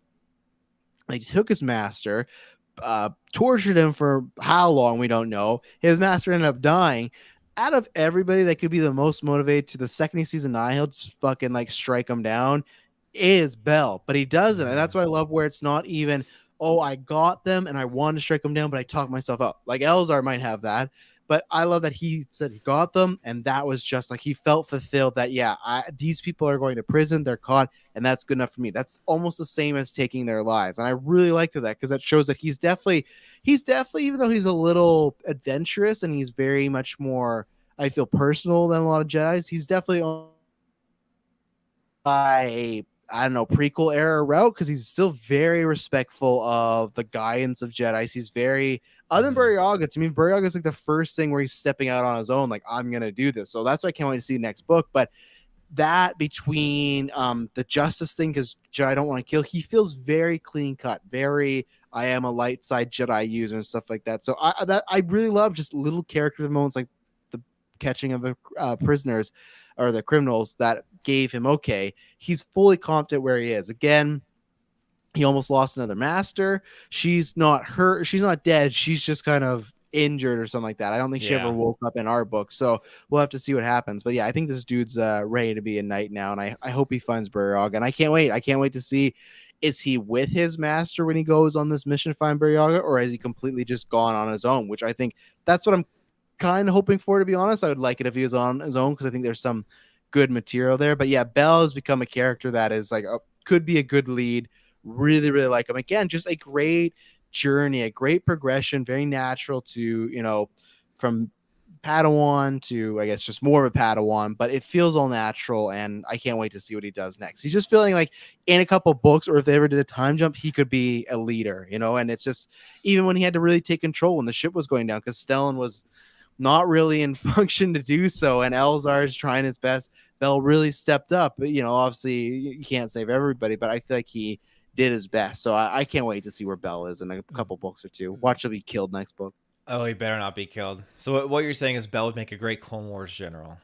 They took his master, tortured him for how long we don't know. His master ended up dying. Out of everybody that could be the most motivated to the second he sees a Nihil just fucking like strike him down is Bell, but he doesn't, and Mhm. that's why I love where it's not even, oh, I got them and I wanted to strike them down, but I talked myself up. Like Elzar might have that, but I love that he said he got them, and that was just like he felt fulfilled that yeah, these people are going to prison, they're caught, and that's good enough for me. That's almost the same as taking their lives, and I really liked that because that shows that he's definitely even though he's a little adventurous and he's very much more I feel personal than a lot of Jedi's. He's definitely I don't know prequel era route because he's still very respectful of the guidance of Jedi's. He's very other than Mhm. Buryaga. To me, Buryaga is like the first thing where he's stepping out on his own. Like I'm gonna do this. So that's why I can't wait to see the next book. But that between the justice thing because Jedi don't want to kill, he feels very clean cut, very I am a light side Jedi user and stuff like that. So I really love just little character moments like the catching of the prisoners or the criminals that gave him okay. He's fully confident where he is. Again, he almost lost another master. She's not hurt. She's not dead. She's just kind of injured or something like that. I don't think she ever Yeah. woke up in our book. So we'll have to see what happens. But yeah, I think this dude's ready to be a knight now. And I hope he finds Buryaga. And I can't wait. I can't wait to see is he with his master when he goes on this mission to find Buryaga, or has he completely just gone on his own? Which I think that's what I'm kind of hoping for, to be honest. I would like it if he was on his own because I think there's some good material there. But yeah, Bell has become a character that is like could be a good lead. Really, really like him. Again, just a great journey, a great progression, very natural to, from Padawan to, I guess, just more of a Padawan, but it feels all natural, and I can't wait to see what he does next. He's just feeling like in a couple books, or if they ever did a time jump, he could be a leader, and it's just even when he had to really take control when the ship was going down, because Stellan was not really in function to do so, and Elzar is trying his best. Bell really stepped up, but obviously you can't save everybody, but I feel like he did his best. So I can't wait to see where Bell is in a couple books or two. Watch him be killed next book. Oh, he better not be killed. So what you're saying is Bell would make a great Clone Wars general.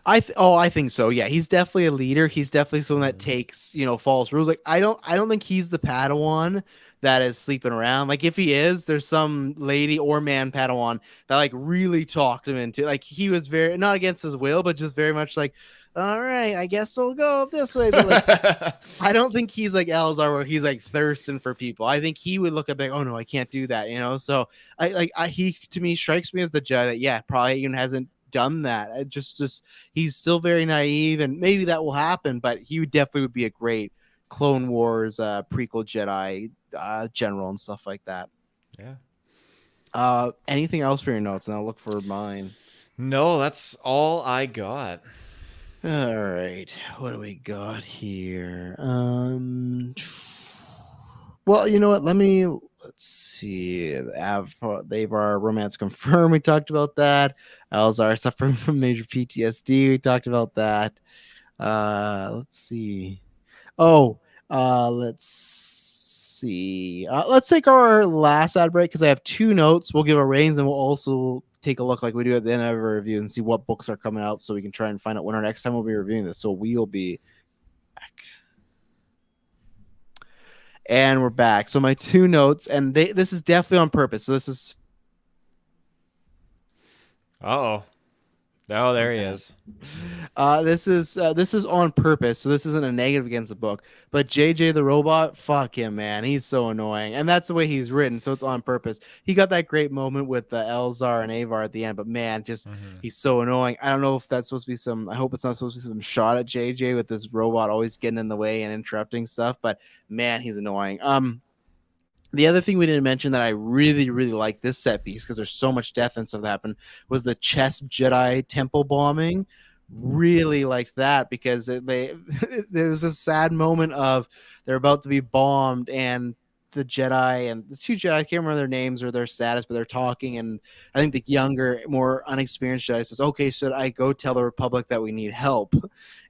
I think so. Yeah, he's definitely a leader. He's definitely someone that Mhm. takes, follows rules. Like I don't think he's the Padawan that is sleeping around. Like if he is, there's some lady or man Padawan that like really talked him into. Like he was very not against his will, but just very much like, all right, I guess we'll go this way. But like I don't think he's like Elzar where he's like thirsting for people. I think he would look at like, oh no, I can't do that. So he to me strikes me as the Jedi that yeah, probably even hasn't done that. Just he's still very naive, and maybe that will happen, but he would be a great Clone Wars prequel Jedi general and stuff like that. Yeah. Anything else for your notes? And I'll look for mine. No, that's all I got. All right, what do we got here? Well, you know what? Let's see. They've our romance confirmed. We talked about that. Elzar suffering from major PTSD. We talked about that. Let's see. Oh, let's see. Let's take our last ad break because I have two notes. We'll give our ratings and we'll also take a look like we do at the end of our review and see what books are coming out so we can try and find out when our next time we'll be reviewing this. So we'll be back. And we're back. So my two notes, and this is definitely on purpose. So this is Oh. Oh, there he Yeah. is. This is on purpose, so this isn't a negative against the book. But JJ the robot, fuck him, man. He's so annoying, and that's the way he's written, so it's on purpose. He got that great moment with the Elzar and Avar at the end, but man, just Hmm. he's so annoying. I don't know if that's supposed to be some. I hope it's not supposed to be some shot at JJ with this robot always getting in the way and interrupting stuff. But man, he's annoying. The other thing we didn't mention that I really, really like this set piece because there's so much death and stuff that happened was the chess Jedi temple bombing. Really liked that because there was a sad moment of they're about to be bombed and the Jedi and the two Jedi, I can't remember their names or their status, but they're talking, and I think the younger, more unexperienced Jedi says, "Okay, should I go tell the Republic that we need help?"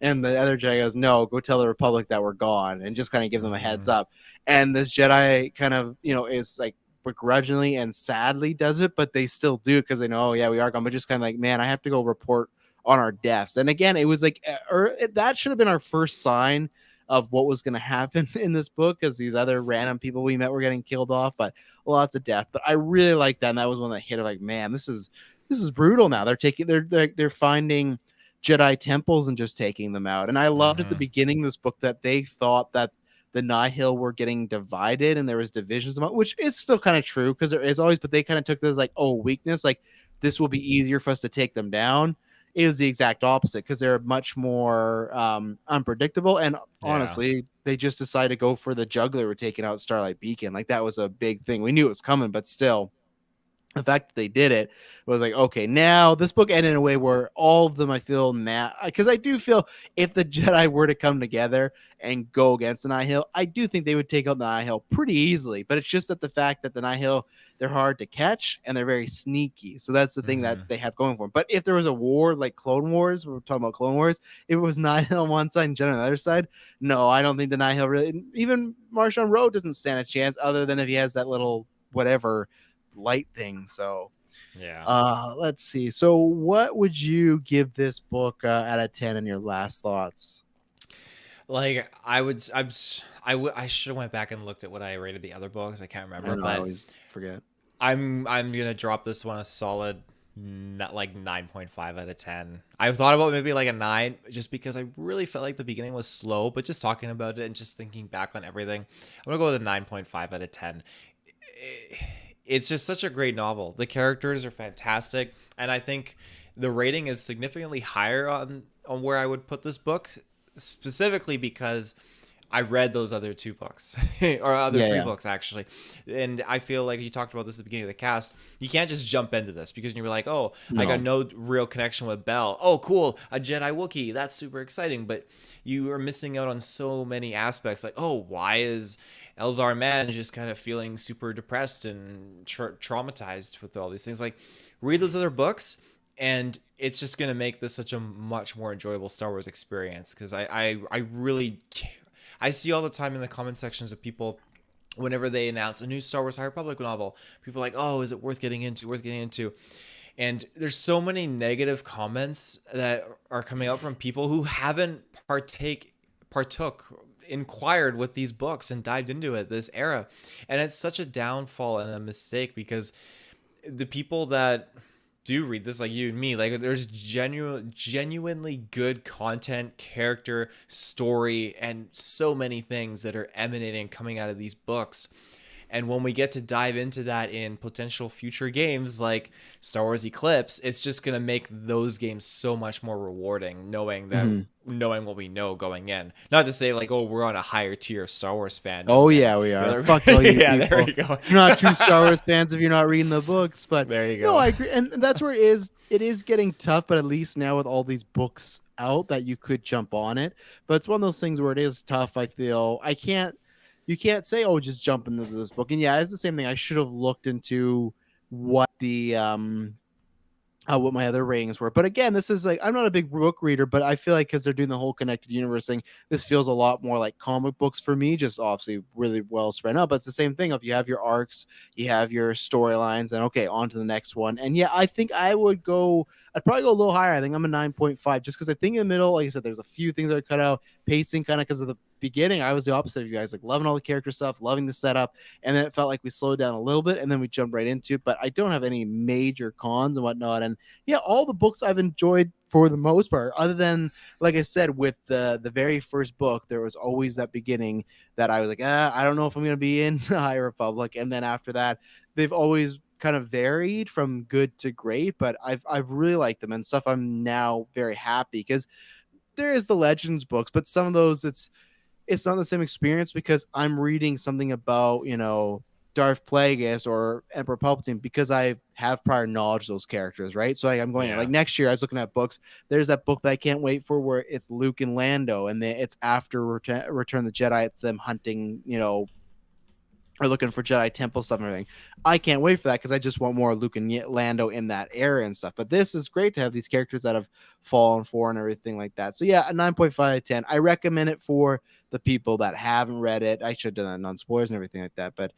And the other Jedi goes, "No, go tell the Republic that we're gone," and just kind of give them a heads Hmm. up. And this Jedi kind of, is like begrudgingly and sadly does it, but they still do because they know, oh yeah, we are gone. But just kind of like, man, I have to go report on our deaths. And again, it was like, that should have been our first sign of what was going to happen in this book because these other random people we met were getting killed off, but lots of death. But I really like that, and that was one that hit it. Like, man, this is brutal. Now they're finding Jedi temples and just taking them out. And I loved at the Hmm. beginning of this book that they thought that the Nihil were getting divided and there was divisions among, which is still kind of true because there is always, but they kind of took this as like, oh, weakness, like this will be easier for us to take them down. It was the exact opposite because they're much more unpredictable. And Yeah. honestly, they just decided to go for the juggler we're taking out Starlight Beacon. Like that was a big thing. We knew it was coming, but still, the fact that they did it was like, okay, now this book ended in a way where all of them, I feel now, because I do feel if the Jedi were to come together and go against the Nihil, I do think they would take out the Nihil pretty easily. But it's just that the fact that the Nihil, they're hard to catch and they're very sneaky. So that's the thing that Hmm. they have going for them. But if there was a war like Clone Wars, we're talking about Clone Wars, if it was Nihil on one side and Jedi on the other side, no, I don't think the Nihil really, even Marshawn Rowe doesn't stand a chance other than if he has that little whatever light thing. So Yeah. let's see. So what would you give this book out of 10 in your last thoughts? Like I should have went back and looked at what I rated the other books. I can't I remember, know I but always forget. I'm gonna drop this one a solid not like 9.5 out of 10. I've thought about maybe like a 9 just because I really felt like the beginning was slow, but just talking about it and just thinking back on everything, I'm gonna go with a 9.5 out of 10. It's just such a great novel. The characters are fantastic, and I think the rating is significantly higher on where I would put this book, specifically because I read those other two books or other Yeah, three yeah. books actually, and I feel like you talked about this at the beginning of the cast. You can't just jump into this because you're like, oh, I got No. no real connection with Belle. Oh, cool, a Jedi Wookiee. That's super exciting, but you are missing out on so many aspects. Like, oh, why is Elzar Mann just kind of feeling super depressed and traumatized with all these things? Like, read those other books and it's just going to make this such a much more enjoyable Star Wars experience because I really I see all the time in the comment sections of people whenever they announce a new Star Wars High Republic novel, people are like, oh, is it worth getting into? Worth getting into? And there's so many negative comments that are coming out from people who haven't partook inquired with these books and dived into it this era, and it's such a downfall and a mistake because the people that do read this, like you and me, like there's genuinely good content, character, story, and so many things that are emanating coming out of these books. And when we get to dive into that in potential future games like Star Wars Eclipse, it's just going to make those games so much more rewarding Mhm. knowing what we know going in. Not to say like, oh, we're on a higher tier of Star Wars fandom Oh than yeah, we the are. other. Fuck all you Yeah, there people. we go. You're not true Star Wars fans if you're not reading the books. But There you no, go. I agree, and that's where it is. It is getting tough, but at least now with all these books out, that you could jump on it. But it's one of those things where it is tough. I feel I can't. You can't say, "Oh, just jump into this book." And yeah, it's the same thing. I should have looked into what the what my other ratings were. But again, this is like I'm not a big book reader, but I feel like because they're doing the whole connected universe thing, this feels a lot more like comic books for me. Just obviously really well spread out, but it's the same thing. If you have your arcs, you have your storylines, and okay, on to the next one. And yeah, I think I would go. I'd probably go a little higher. I think I'm a 9.5, just because I think in the middle, like I said, there's a few things that I cut out, pacing kind of because of the beginning, I was the opposite of you guys, like loving all the character stuff, loving the setup, and then it felt like we slowed down a little bit, and then we jumped right into it. But I don't have any major cons and whatnot, and yeah, all the books I've enjoyed for the most part, other than like I said, with the very first book, there was always that beginning that I was like, I don't know if I'm gonna be in High Republic, and then after that, they've always kind of varied from good to great, but I've really liked them and stuff. I'm now very happy because there is the Legends books, but some of those it's not the same experience because I'm reading something about, Darth Plagueis or Emperor Palpatine because I have prior knowledge of those characters, right? So I'm going like Yeah. next year. I was looking at books. There's that book that I can't wait for where it's Luke and Lando, and then it's after Return of the Jedi. It's them hunting, or looking for Jedi temple stuff and everything. I can't wait for that because I just want more Luke and Lando in that era and stuff. But this is great to have these characters that have fallen for and everything like that. So yeah, a 9.5 out of 10. I recommend it for the people that haven't read it. I should have done that non-spoilers and everything like that. But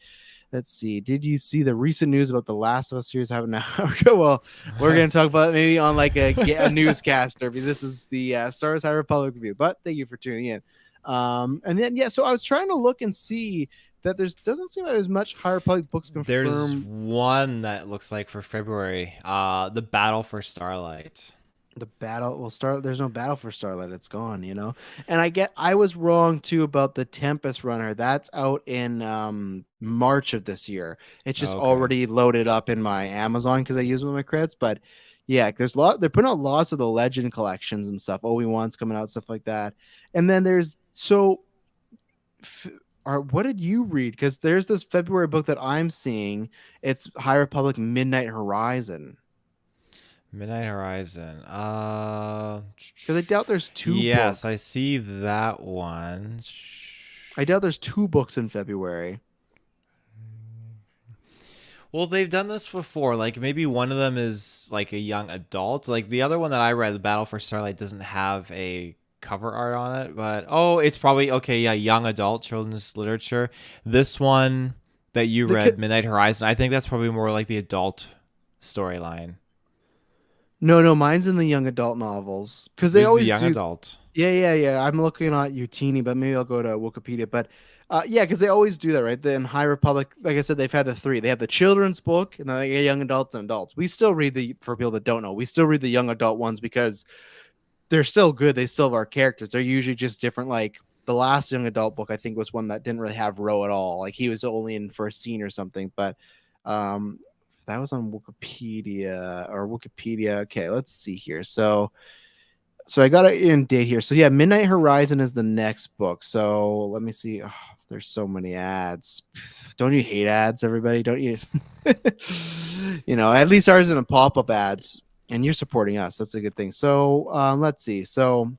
let's see. Did you see the recent news about the Last of Us series having an hour ago? Well, we're going to talk about it maybe on like a newscaster because this is the Star Wars High Republic review. But thank you for tuning in. And then, yeah, so I was trying to look and see that doesn't seem like there's much High Republic books confirmed. There's one that looks like for February. The Battle for Starlight. The battle will start. There's no battle for Starlight. It's gone, And I was wrong too about the Tempest Runner. That's out in March of this year. It's just Okay. already loaded up in my Amazon because I use them with my credits. But yeah, they're putting out lots of the Legend collections and stuff. Obi-Wan's coming out, stuff like that. And then what did you read? Because there's this February book that I'm seeing. It's High Republic Midnight Horizon. Midnight Horizon. Because I doubt there's two Yes, books. I see that one. I doubt there's two books in February. Well, they've done this before. Like maybe one of them is like a young adult. Like the other one that I read, The Battle for Starlight, doesn't have a cover art on it, but it's probably okay. Yeah, young adult children's literature. This one that you read, Midnight Horizon, I think that's probably more like the adult storyline. No, mine's in the young adult novels because they This is the always young do. adult. Yeah. I'm looking at Utini, but maybe I'll go to Wikipedia. But yeah, because they always do that, right? Then High Republic, like I said, they've had the three. They have the children's book, and then they get young adults and adults. We still read for people that don't know, we still read the young adult ones because they're still good. They still have our characters. They're usually just different. Like the last young adult book, I think, was one that didn't really have Ro at all. Like he was only in first scene or something. But um, that was on Wikipedia. Okay, let's see here. So I got it in date here. So yeah, Midnight Horizon is the next book. So let me see. Oh, there's so many ads. Don't you hate ads, everybody? Don't you? At least ours isn't pop-up ads, and you're supporting us. That's a good thing. So let's see. So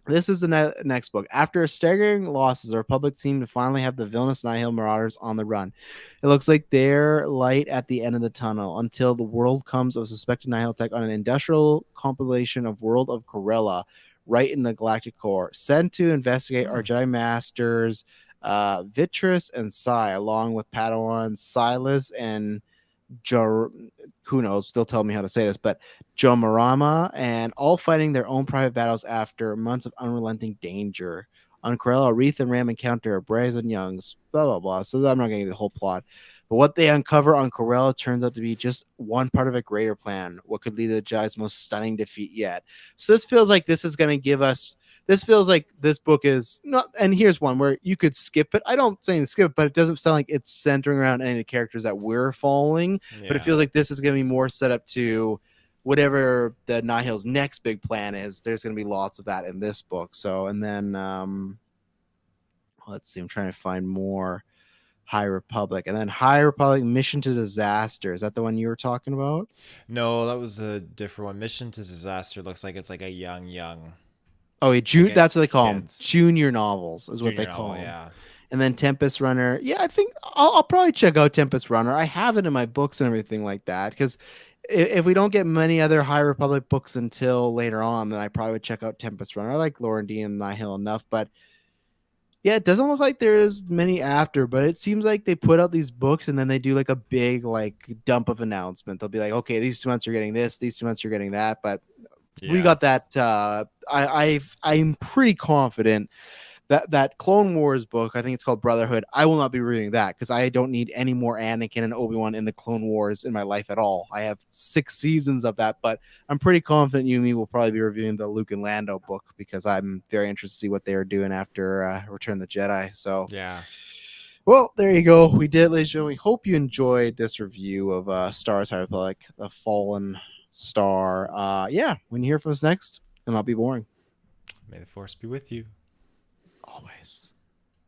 this is the next book. After staggering losses, the Republic seemed to finally have the villainous Nihil Marauders on the run. It looks like they're light at the end of the tunnel until the world comes of suspected Nihil attack on an industrial compilation of World of Corella right in the Galactic Core. Sent to investigate our Jedi Masters, Vitrus and Sai, along with Padawans Silas and who knows, they'll tell me how to say this, but Jomarama, and all fighting their own private battles after months of unrelenting danger. On Corella, Reith and Ram encounter Brazen Youngs, blah, blah, blah. So I'm not getting the whole plot. But what they uncover on Corella turns out to be just one part of a greater plan, what could lead to the Jedi's most stunning defeat yet. So this feels like this is going to give us. This feels like this book is not, and here's one where you could skip it. I don't say skip it, but it doesn't sound like it's centering around any of the characters that we're following. Yeah. But it feels like this is going to be more set up to whatever the Nihil's next big plan is. There's going to be lots of that in this book. So, and then let's see, I'm trying to find more High Republic, and then High Republic Mission to Disaster. Is that the one you were talking about? No, that was a different one. Mission to Disaster looks like it's like a young. Oh, Like that's what they call kids. them. Junior novels is what Junior they call novel, them. yeah. And then Tempest Runner. Yeah, I think I'll probably check out Tempest Runner. I have it in my books and everything like that because if we don't get many other High Republic books until later on, then I probably would check out Tempest Runner. I like Laurendine and Nihil enough, but yeah, it doesn't look like there's many after, but it seems like they put out these books and then they do like a big like dump of announcement. They'll be like, okay, these 2 months you're getting this, these 2 months you're getting that, but we got that. I'm pretty confident that Clone Wars book, I think it's called Brotherhood. I will not be reading that because I don't need any more Anakin and Obi-Wan in the Clone Wars in my life at all. I have 6 seasons of that, but I'm pretty confident you and me will probably be reviewing the Luke and Lando book because I'm very interested to see what they are doing after Return of the Jedi. So Yeah. well, there you go. We did, ladies and gentlemen. We hope you enjoyed this review of Star Wars High Republic, The Fallen Star. Yeah, when you hear from us next, it'll not be boring. May the force be with you. Always.